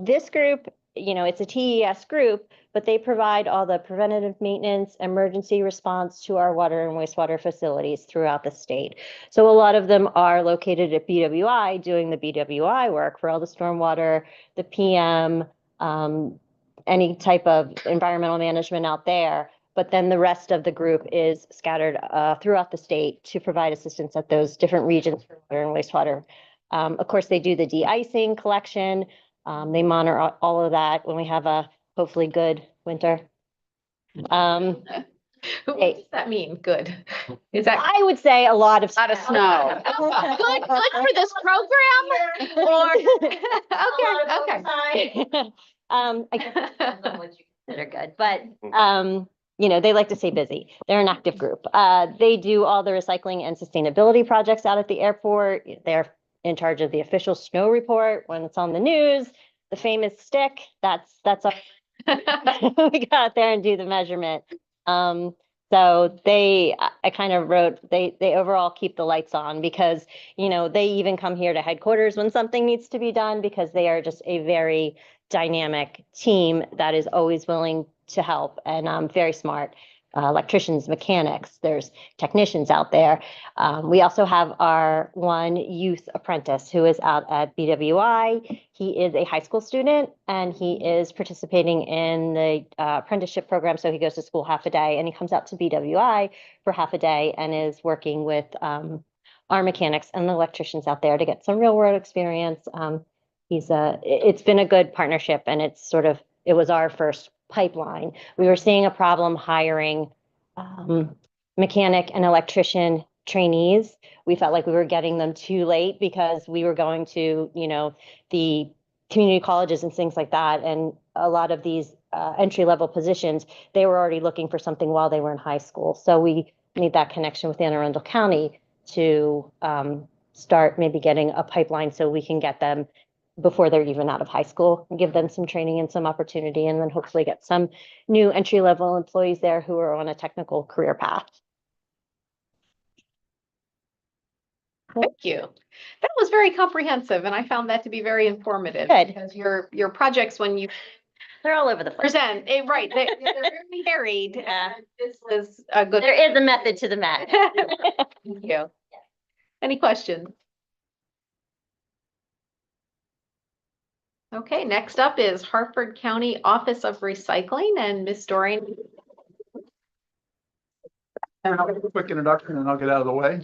This group, you know, it's a TES group, but they provide all the preventative maintenance, emergency response to our water and wastewater facilities throughout the state. So a lot of them are located at BWI doing the BWI work for all the stormwater, the PM, any type of environmental management out there. But then the rest of the group is scattered throughout the state to provide assistance at those different regions for water and wastewater. Of course, they do the de-icing collection. They monitor all of that when we have a hopefully good winter. What does that mean? Good. Is that I would say a lot of A lot of snow. good for this program? Or okay. I guess it depends on what you consider good, but you know, they like to stay busy. They're an active group. They do all the recycling and sustainability projects out at the airport. They're in charge of the official snow report when it's on the news. The famous stick, that's our we go out there and do the measurement. So I kind of wrote, they overall keep the lights on because, you know, they even come here to headquarters when something needs to be done because they are just a very dynamic team that is always willing to help and very smart. Electricians, mechanics, there's technicians out there. We also have our one youth apprentice who is out at BWI. He is a high school student and he is participating in the apprenticeship program. So he goes to school half a day and he comes out to BWI for half a day and is working with our mechanics and the electricians out there to get some real world experience. It's been a good partnership and it was our first pipeline. We were seeing a problem hiring mechanic and electrician trainees. We felt like we were getting them too late because we were going to, the community colleges and things like that. And a lot of these entry-level positions, they were already looking for something while they were in high school. So we need that connection with Anne Arundel County to start maybe getting a pipeline so we can get them before they're even out of high school and give them some training and some opportunity, and then hopefully get some new entry-level employees there who are on a technical career path. Thank you. That was very comprehensive, and I found that to be very informative. Good. Because your projects, when you They're all over the place. present, right, they're very varied. Yeah. And this was a good. There is a method to the madness. Thank you. Any questions? Okay, next up is Harford County Office of Recycling, and Ms. Dorian. And I'll give a quick introduction and I'll get out of the way.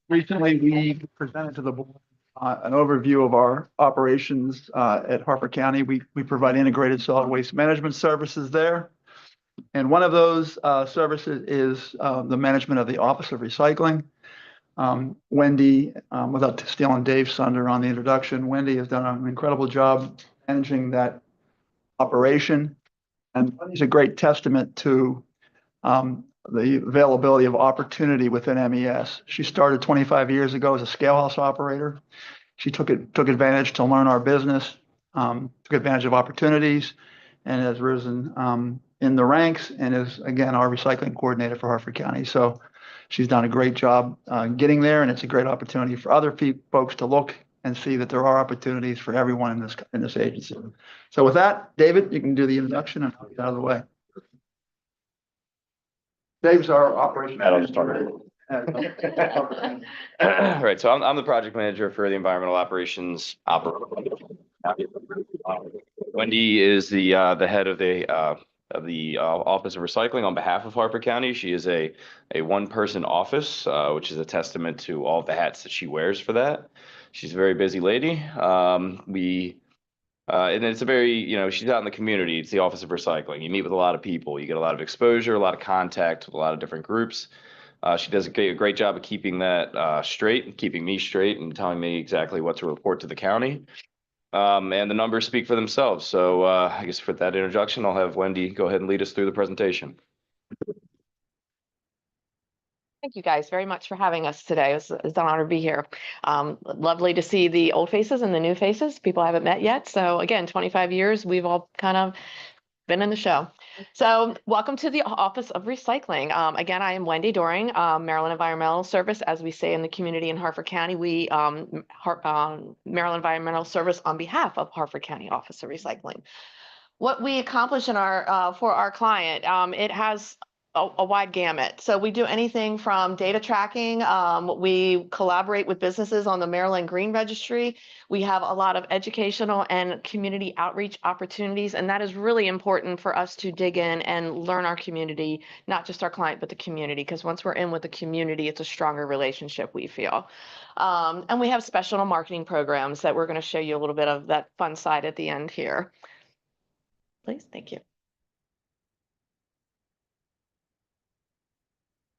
Recently, we presented to the board an overview of our operations at Harford County. We provide integrated solid waste management services there. And one of those services is the management of the Office of Recycling. Wendy, without stealing Dave's thunder on the introduction, Wendy has done an incredible job managing that operation. And Wendy's a great testament to the availability of opportunity within MES. She started 25 years ago as a scale house operator. She took advantage to learn our business, took advantage of opportunities, and has risen in the ranks and is, again, our recycling coordinator for Harford County. So she's done a great job getting there, and it's a great opportunity for other folks to look and see that there are opportunities for everyone in this agency. So with that, David, you can do the introduction and I'll get out of the way. Dave's our operation manager. Right, so I'm the project manager for the environmental operations operation. Wendy is the head of the Office of Recycling on behalf of Harford County. She is a one-person office, which is a testament to all the hats that she wears for that. She's a very busy lady. And it's a very, she's out in the community. It's the Office of Recycling. You meet with a lot of people. You get a lot of exposure, a lot of contact with a lot of different groups. She does a great job of keeping that straight, keeping me straight, and telling me exactly what to report to the county. And the numbers speak for themselves. So I guess for that introduction, I'll have Wendy go ahead and lead us through the presentation. Thank you guys very much for having us today. It's an honor to be here. Lovely to see the old faces and the new faces, people I haven't met yet. So again, 25 years, we've all kind of been in the show. So welcome to the Office of Recycling. Again, I am Wendy Doring, Maryland Environmental Service. As we say in the community in Harford County, we Maryland Environmental Service on behalf of Harford County Office of Recycling. What we accomplish in our for our client, it has a wide gamut. So we do anything from data tracking. We collaborate with businesses on the Maryland Green Registry. We have a lot of educational and community outreach opportunities, and that is really important for us to dig in and learn our community, not just our client, but the community, because once we're in with the community, it's a stronger relationship, we feel. And we have special marketing programs that we're going to show you a little bit of that fun side at the end here. Please, thank you.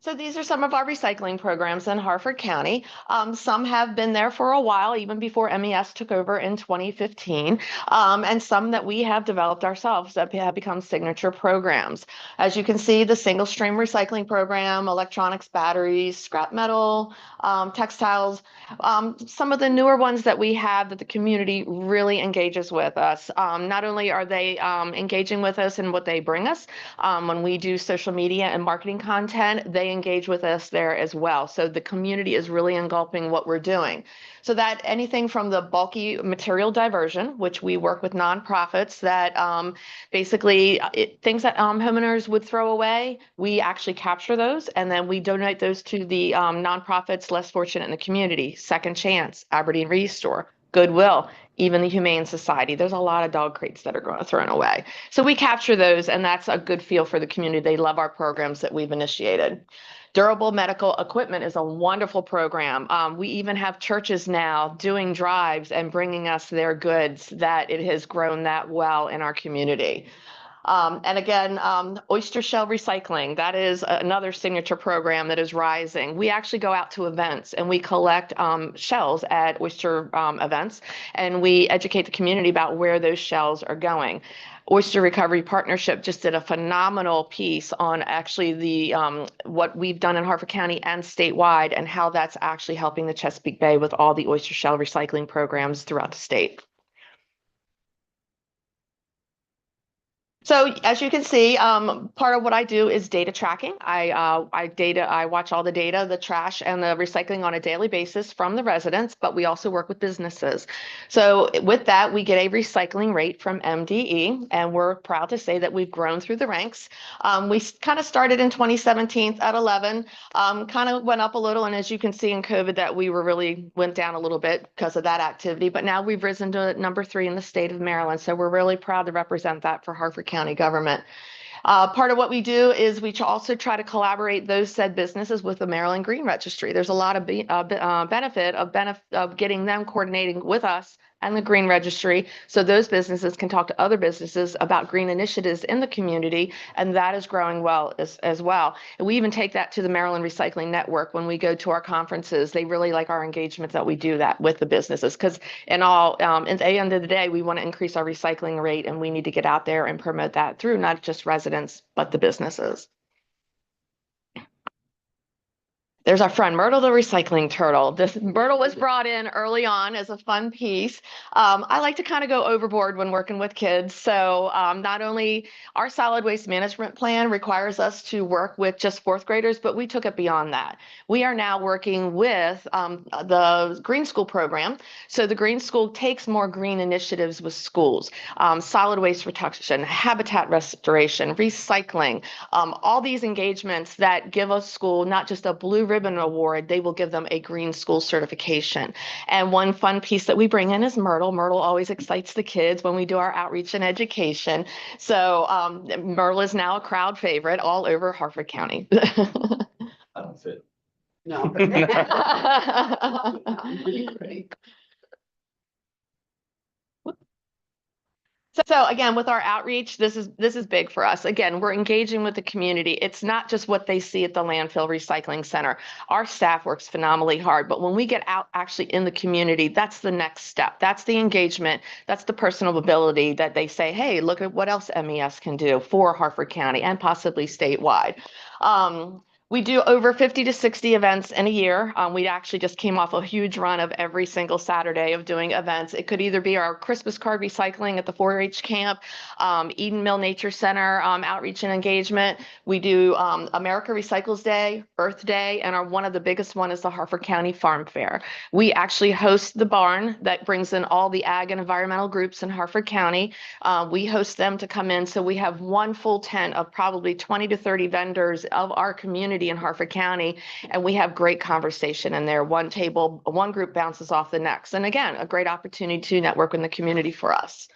So these are some of our recycling programs in Harford County. Some have been there for a while, even before MES took over in 2015, and some that we have developed ourselves that have become signature programs. As you can see, the single stream recycling program, electronics, batteries, scrap metal, textiles, some of the newer ones that we have that the community really engages with us. Not only are they engaging with us in what they bring us, when we do social media and marketing content, they engage with us there as well. So the community is really engulfing what we're doing. So that anything from the bulky material diversion, which we work with nonprofits that basically things that homeowners would throw away, we actually capture those and then we donate those to the nonprofits less fortunate in the community. Second Chance, Aberdeen Restore, Goodwill, even the Humane Society. There's a lot of dog crates that are going to thrown away. So we capture those, and that's a good feel for the community. They love our programs that we've initiated. Durable medical equipment is a wonderful program. We even have churches now doing drives and bringing us their goods, that it has grown that well in our community. And again, oyster shell recycling, that is another signature program that is rising. We actually go out to events and we collect shells at oyster events, and we educate the community about where those shells are going. Oyster Recovery Partnership just did a phenomenal piece on actually the what we've done in Harford County and statewide, and how that's actually helping the Chesapeake Bay with all the oyster shell recycling programs throughout the state. So as you can see, part of what I do is data tracking. I watch all the data, the trash and the recycling on a daily basis from the residents, but we also work with businesses. So with that, we get a recycling rate from MDE, and we're proud to say that we've grown through the ranks. We kind of started in 2017 at 11, kind of went up a little, and as you can see in COVID that we really went down a little bit because of that activity, but now we've risen to number 3 in the state of Maryland. So we're really proud to represent that for Harford County government. Part of what we do is we also try to collaborate those said businesses with the Maryland Green Registry. There's a lot of benefit of getting them coordinating with us and the Green Registry, so those businesses can talk to other businesses about green initiatives in the community, and that is growing well as well. And we even take that to the Maryland Recycling Network when we go to our conferences. They really like our engagement that we do that with the businesses, because at the end of the day, we want to increase our recycling rate, and we need to get out there and promote that through not just residents, but the businesses. There's our friend Myrtle the recycling turtle. This Myrtle was brought in early on as a fun piece. I like to kind of go overboard when working with kids. So not only our solid waste management plan requires us to work with just 4th graders, but we took it beyond that. We are now working with the Green School program. So the Green School takes more green initiatives with schools, solid waste reduction, habitat restoration, recycling, all these engagements that give a school not just a blue ribbon award, they will give them a green school certification. And one fun piece that we bring in is Myrtle. Myrtle always excites the kids when we do our outreach and education. So Myrtle is now a crowd favorite all over Harford County. I don't fit. No. So again, with our outreach, this is big for us. Again, we're engaging with the community. It's not just what they see at the landfill recycling center. Our staff works phenomenally hard, but when we get out actually in the community, that's the next step. That's the engagement. That's the personal ability that they say, hey, look at what else MES can do for Harford County and possibly statewide. We do over 50 to 60 events in a year. We actually just came off a huge run of every single Saturday of doing events. It could either be our Christmas card recycling at the 4-H camp, Eden Mill Nature Center outreach and engagement. We do America Recycles Day, Earth Day, and one of the biggest one is the Harford County Farm Fair. We actually host the barn that brings in all the ag and environmental groups in Harford County. We host them to come in, so we have one full tent of probably 20 to 30 vendors of our community in Harford County, and we have great conversation in there. One group bounces off the next, and again, a great opportunity to network in the community for us.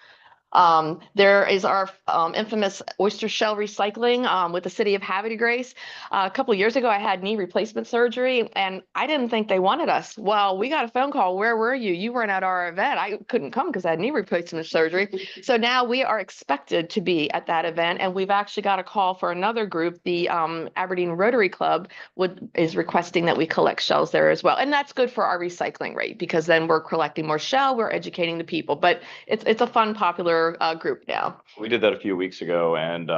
There is our infamous oyster shell recycling with the city of Havre de Grace. A couple of years ago, I had knee replacement surgery, and I didn't think they wanted us. Well, we got a phone call. Where were you? You weren't at our event. I couldn't come because I had knee replacement surgery. So now we are expected to be at that event, and we've actually got a call for another group. The Aberdeen Rotary Club is requesting that we collect shells there as well, and that's good for our recycling rate because then we're collecting more shell. We're educating the people, but it's a fun, popular group now. We did that a few weeks ago, and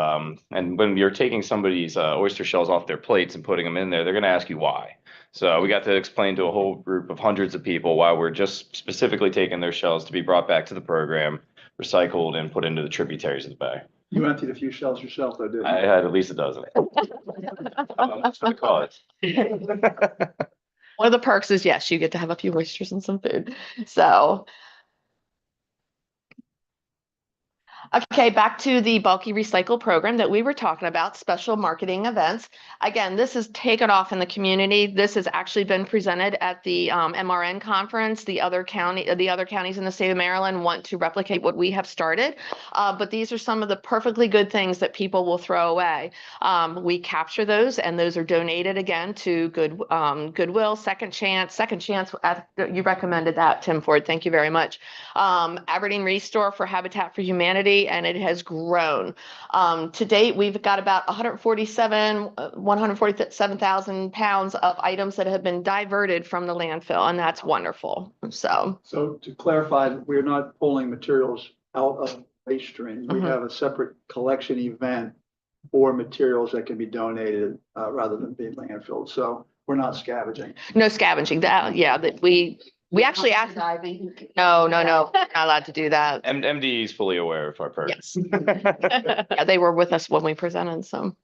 when you're taking somebody's oyster shells off their plates and putting them in there, they're going to ask you why. So we got to explain to a whole group of hundreds of people why we're just specifically taking their shells to be brought back to the program, recycled, and put into the tributaries of the bay. You emptied a few shells yourself, though, didn't you? I had at least a dozen. That's what they call it. One of the perks is, yes, you get to have a few oysters and some food. So okay, back to the bulky recycle program that we were talking about, special marketing events. Again, this is taken off in the community. This has actually been presented at the MRN conference. The other counties in the state of Maryland want to replicate what we have started, but these are some of the perfectly good things that people will throw away. We capture those, and those are donated again to Goodwill, Second Chance. You recommended that, Tim Ford. Thank you very much. Aberdeen Restore for Habitat for Humanity. rate, and it has grown. To date, we've got about 147,000 pounds of items that have been diverted from the landfill, and that's wonderful. So to clarify, we're not pulling materials out of waste stream. We have a separate collection event for materials that can be donated, rather than being landfilled. So we're not scavenging. no scavenging. That we actually asked. No, not allowed to do that. MDE is fully aware of our purpose. Yes. Yeah, they were with us when we presented, so.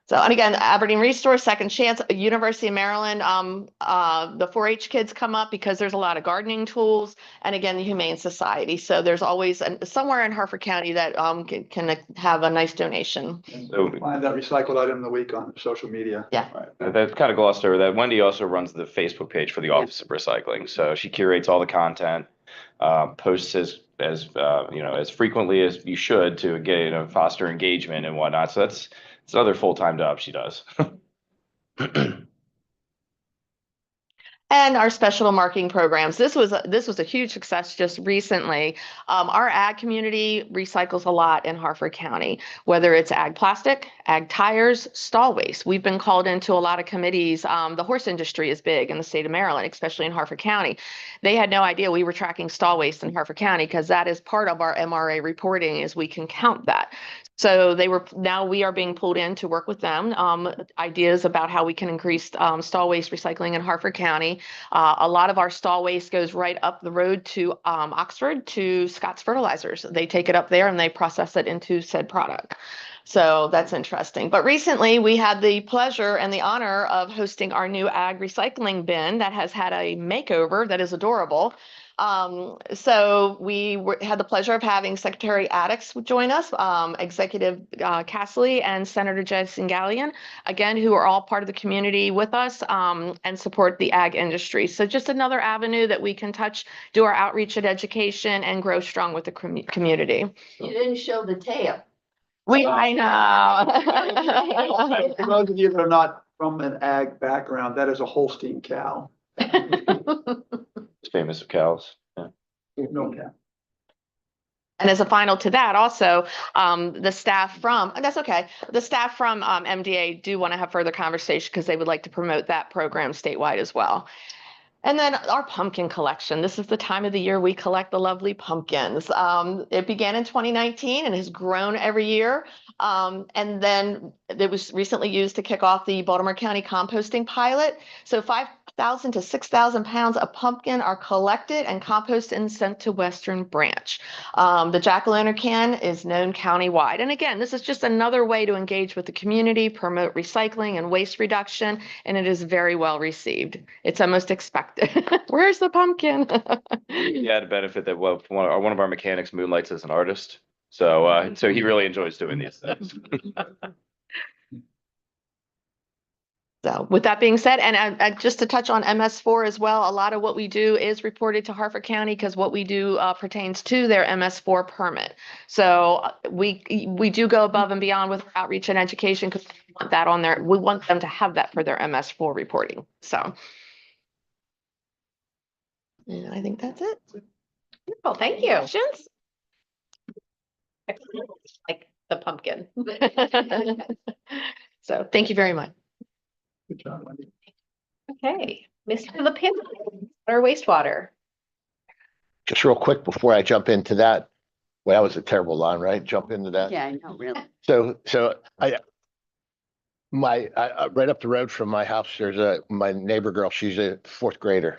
So, and again, Aberdeen Resource, Second Chance, University of Maryland, the 4-H kids come up because there's a lot of gardening tools, and again, the Humane Society. So there's always somewhere in Harford County that can have a nice donation. So Find that recycled item of the week on social media. Yeah. right. That's kind of glossed over that. Wendy also runs the Facebook page for the Office of Recycling. So she curates all the content, posts as frequently as you should to get, foster engagement and whatnot. So it's another full-time job she does. And our special marketing programs. This was a huge success just recently. Our ag community recycles a lot in Harford County, whether it's ag plastic, ag tires, stall waste. We've been called into a lot of committees. The horse industry is big in the state of Maryland, especially in Harford County. They had no idea we were tracking stall waste in Harford County because that is part of our MRA reporting, is we can count that. So now we are being pulled in to work with them, ideas about how we can increase stall waste recycling in Harford County. A lot of our stall waste goes right up the road to Oxford to Scott's Fertilizers. They take it up there and they process it into said product. So that's interesting. But recently we had the pleasure and the honor of hosting our new ag recycling bin that has had a makeover that is adorable. So we had the pleasure of having Secretary Addix join us, Executive Castley, and Senator Jason Gallion, again, who are all part of the community with us and support the ag industry. So just another avenue that we can do our outreach and education and grow strong with the community. You didn't show the tail. I know. For those of you that are not from an ag background, that is a Holstein cow. It's famous for cows. Yeah. No cow. And as a final to that, also, the staff from MDA do want to have further conversation because they would like to promote that program statewide as well. And then our pumpkin collection. This is the time of the year we collect the lovely pumpkins. It began in 2019 and has grown every year. And then it was recently used to kick off the Baltimore County composting pilot. So 5,000 to 6,000 pounds of pumpkin are collected and composted and sent to Western Branch. The jack-o'-lantern is known countywide. And again, this is just another way to engage with the community, promote recycling and waste reduction, and it is very well received. It's almost expected. Where's the pumpkin? He had a benefit that one of our mechanics moonlights as an artist. So he really enjoys doing these things. So with that being said, and just to touch on MS4 as well, a lot of what we do is reported to Harford County because what we do pertains to their MS4 permit. So we do go above and beyond with outreach and education because we want that on there. We want them to have that for their MS4 reporting. So. And I think that's it. Well, thank you. Questions? Like the pumpkin. So thank you very much. Good job, Wendy. Okay, Mr. LaPin, or wastewater. Just real quick before I jump into that, well, that was a terrible line, right? Jump into that. Yeah, I know, really. So right up the road from my house, there's my neighbor girl. She's a fourth grader,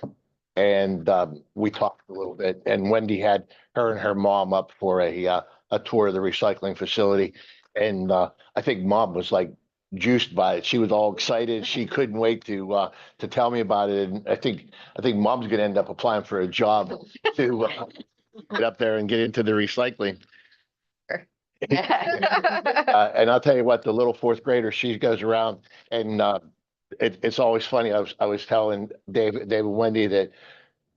and we talked a little bit. And Wendy had her and her mom up for a tour of the recycling facility, and I think mom was like juiced by it. She was all excited. She couldn't wait to tell me about it. And I think mom's gonna end up applying for a job to get up there and get into the recycling. And I'll tell you what, the little fourth grader, she goes around and it's always funny. I was telling David and Wendy that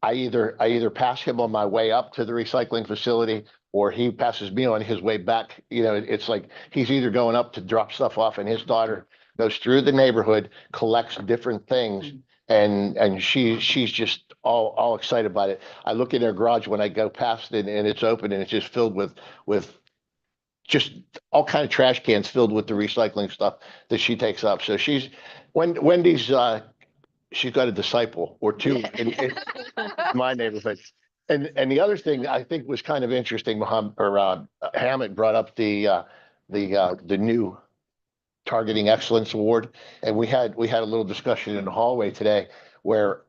I either pass him on my way up to the recycling facility or he passes me on his way back. You know, it's like he's either going up to drop stuff off, and his daughter goes through the neighborhood, collects different things, and she's just all excited about it. I look in their garage when I go past it, and it's open, and it's just filled with just all kind of trash cans filled with the recycling stuff that she takes up. So Wendy's, she's got a disciple or two in my neighborhood. And the other thing I think was kind of interesting, Hammett brought up the new Targeting Excellence Award. And we had a little discussion in the hallway today where,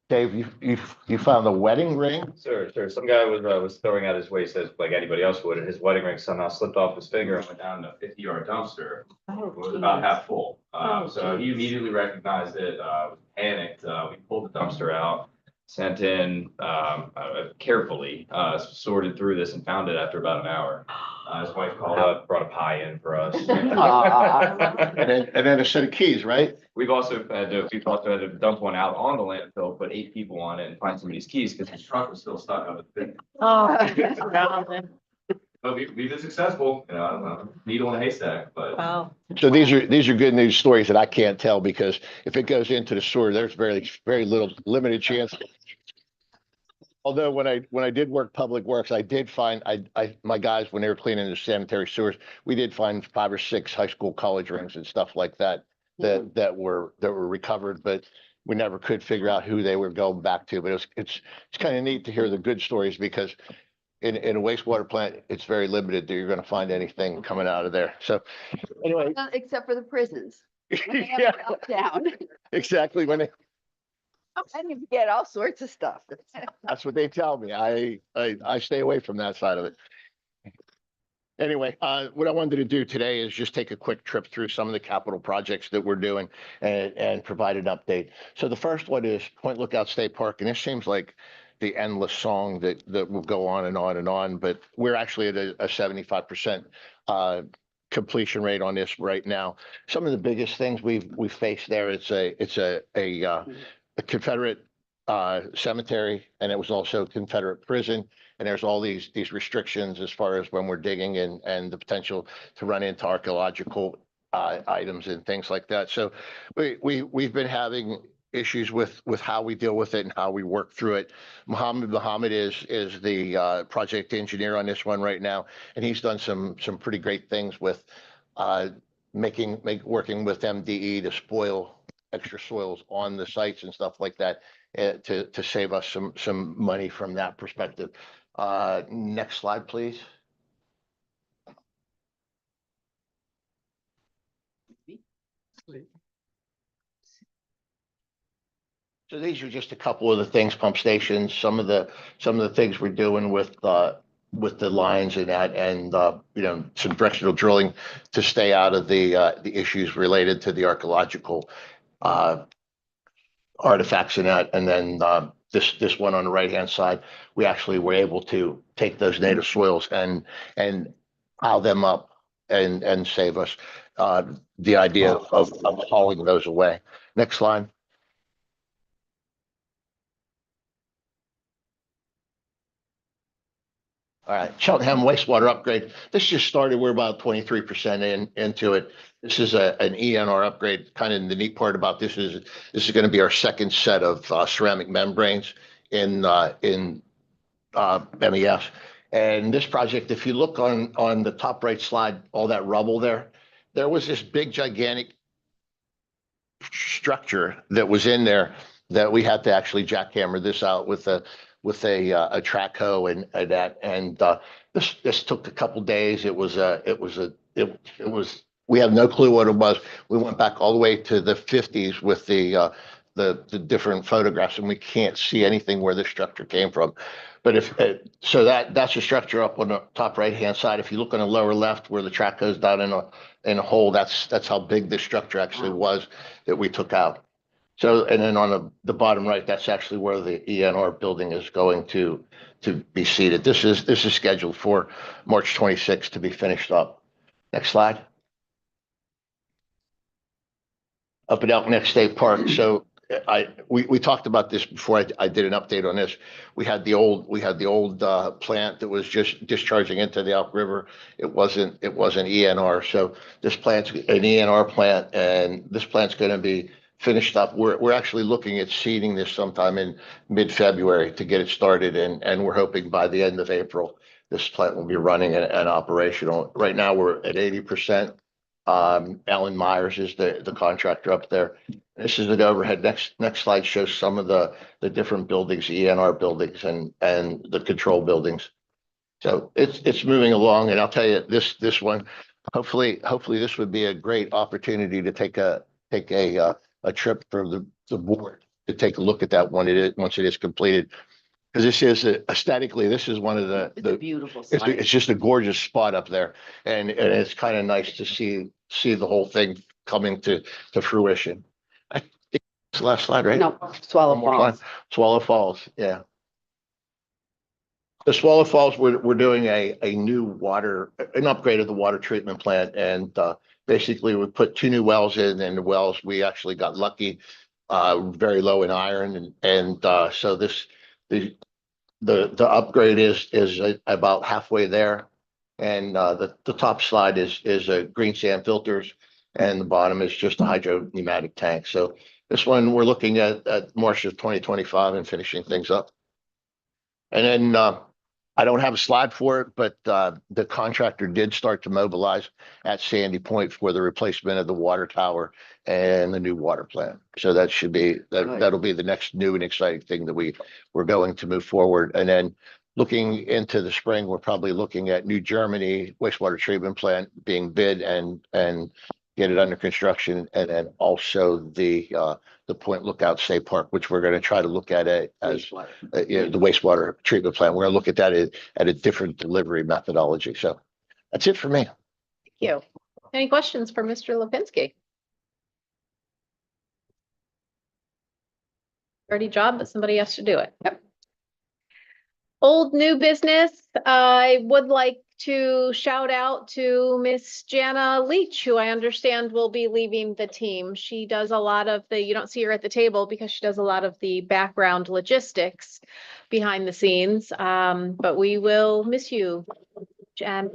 Dave, you found a wedding ring? Sure. Some guy was throwing out his waste as like anybody else would, and his wedding ring somehow slipped off his finger and went down a 50-yard dumpster. It was about half full. So he immediately recognized it, panicked. We pulled the dumpster out, sent in, carefully, sorted through this and found it after about an hour. His wife called up, brought a pie in for us. And then a set of keys, right? We've also had to dump one out on the landfill, put 8 people on it and find somebody's keys because his truck was still stuck on the thing. But we've been successful, you know, I don't know, needle in a haystack, but. Wow. So these are good news stories that I can't tell because if it goes into the sewer, there's very limited chance. Although when I did work public works, I did find my guys, when they were cleaning the sanitary sewers, we did find 5 or 6 high school college rings and stuff like that that were recovered, but we never could figure out who they were going back to. But it's kind of neat to hear the good stories because in a wastewater plant, it's very limited that you're going to find anything coming out of there. So anyway, Except for the prisons. When they have Yeah. it up, down. exactly when And you get all sorts of stuff. that's what they tell me. I stay away from that side of it. Anyway, what I wanted to do today is just take a quick trip through some of the capital projects that we're doing and provide an update. So the first one is Point Lookout State Park, and this seems like the endless song that will go on and on and on, but we're actually at a 75% completion rate on this right now. Some of the biggest things we've faced there, it's a Confederate cemetery, and it was also a Confederate prison. And there's all these restrictions as far as when we're digging and the potential to run into archaeological items and things like that. So we've been having issues with how we deal with it and how we work through it. Muhammad is the project engineer on this one right now, and he's done some pretty great things with working with MDE to spoil extra soils on the sites and stuff like that to save us some money from that perspective. Next slide, please. So these are just a couple of the things, pump stations, some of the things we're doing with the lines and that, and some directional drilling to stay out of the issues related to the archaeological artifacts and that. And then this one on the right-hand side, we actually were able to take those native soils and pile them up and save us the idea of hauling those away. Next slide. All right, Cheltenham wastewater upgrade. This just started. We're about 23% into it. This is an ENR upgrade. Kind of the neat part about this is going to be our second set of ceramic membranes in MES. And this project, if you look on the top right slide, all that rubble there was this big gigantic structure that was in there that we had to actually jackhammer this out with a track hoe and that. And this took a couple days. We have no clue what it was. We went back all the way to the 50s with the different photographs, and we can't see anything where this structure came from. But that's the structure up on the top right-hand side. If you look on the lower left where the track goes down in a hole, that's how big this structure actually was that we took out. So, and then on the bottom right, that's actually where the ENR building is going to be seated. This is scheduled for March 26th to be finished up. Next slide. Up at Elk Neck State Park. So we talked about this before I did an update on this. We had the old plant that was just discharging into the Elk River. It wasn't ENR. So this plant's an ENR plant, and this plant's going to be finished up. We're actually looking at seeding this sometime in mid-February to get it started, and we're hoping by the end of April this plant will be running and operational. Right now, we're at 80%. Alan Myers is the contractor up there. This is the overhead. Next slide shows some of the different buildings, the ENR buildings and the control buildings. So it's moving along, and I'll tell you, this one, hopefully this would be a great opportunity to take a trip for the board to take a look at that one. Once it is completed. Because this is aesthetically, this is one of It's a beautiful it's site. just a gorgeous spot up there. And it's kind of nice to see the whole thing coming to fruition. I think it's the last slide, right? No, Swallow One more slide. Falls. Swallow Falls, yeah. The Swallow Falls, we're doing a new an upgrade of the water treatment plant. And basically we put 2 new wells in, and the wells, we actually got lucky, very low in iron. And so the upgrade is about halfway there. And the top slide is a green sand filters, and the bottom is just a hydro pneumatic tank. So this one, we're looking at March of 2025 and finishing things up. And then I don't have a slide for it, but the contractor did start to mobilize at Sandy Point for the replacement of the water tower and the new water plant. So that should be, that'll be the next new and exciting thing that we're going to move forward. And then looking into the spring, we're probably looking at New Germany wastewater treatment plant being bid and get it under construction. And then also the Point Lookout State Park, which we're going to try to look at it as the wastewater treatment plant. We're going to look at that at a different delivery methodology. So that's it for me. Thank you. Any questions for Mr. Lipinski? Dirty job, but somebody has to do it. Yep. Old new business, I would like to shout out to Miss Jana Leach, who I understand will be leaving the team. She does a lot of you don't see her at the table because she does a lot of the background logistics behind the scenes. But we will miss you, and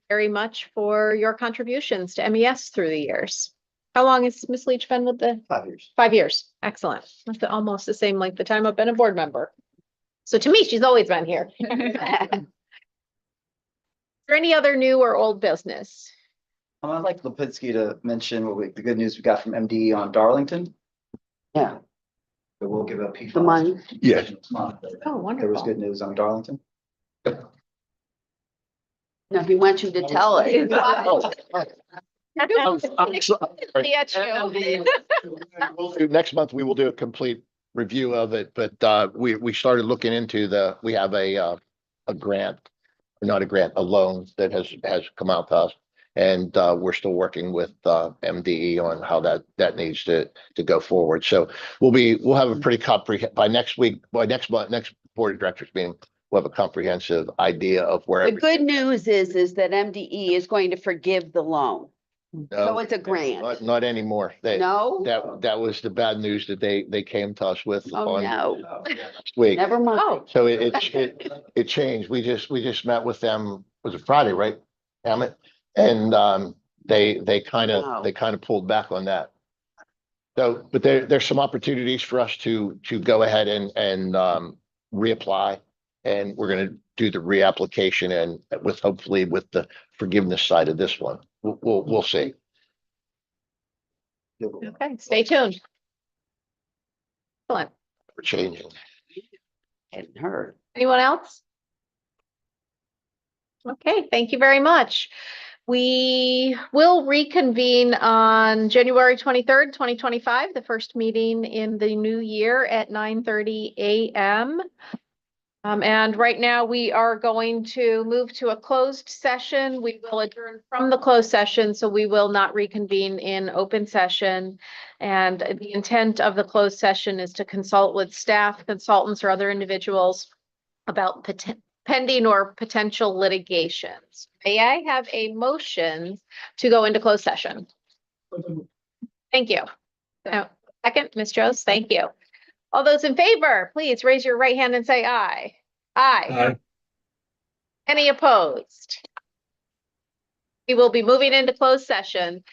very much for your contributions to MES through the years. How long has Miss Leach been with the? 5 years. 5 years. Excellent. That's almost the same length of time I've been a board member. So to me, she's always been here. Is there any other new or old business? I'd like Lipinski to mention the good news we got from MD on Darlington. Yeah. But we'll give a PFAS. The money. Yeah. Oh, There was wonderful. good news on Darlington. No, he wants you to tell it. Next month, we will do a complete review of it, but we started looking into we have a grant, not a grant, a loan that has come out to us. And we're still working with MDE on how that needs to go forward. So we'll have a pretty by next board of directors meeting, we'll have a comprehensive idea of where. The good news is that MDE is going to forgive the loan. So it's a grant. Not anymore. No? That was the bad news that they came to us with Oh, on no. next week. Never mind. Oh, So it changed. We just met with them, was it Friday, right? Hammett? And they kind of pulled back on that. So, but there's some opportunities for us to go ahead and reapply. And we're going to do the reapplication and hopefully with the forgiveness side of this one. We'll see. okay. Stay tuned. Excellent. We're changing. Hadn't heard. Anyone else? Okay, thank you very much. We will reconvene on January 23rd, 2025, the first meeting in the new year at 9:30 a.m. And right now we are going to move to a closed session. We will adjourn from the closed session, so we will not reconvene in open session. And the intent of the closed session is to consult with staff, consultants, or other individuals about pending or potential litigations. May I have a motion to go into closed session? Thank you. Second, Ms. Jones, thank you. All those in favor, please raise your right hand and say aye. Aye. Aye. Any opposed? We will be moving into closed session.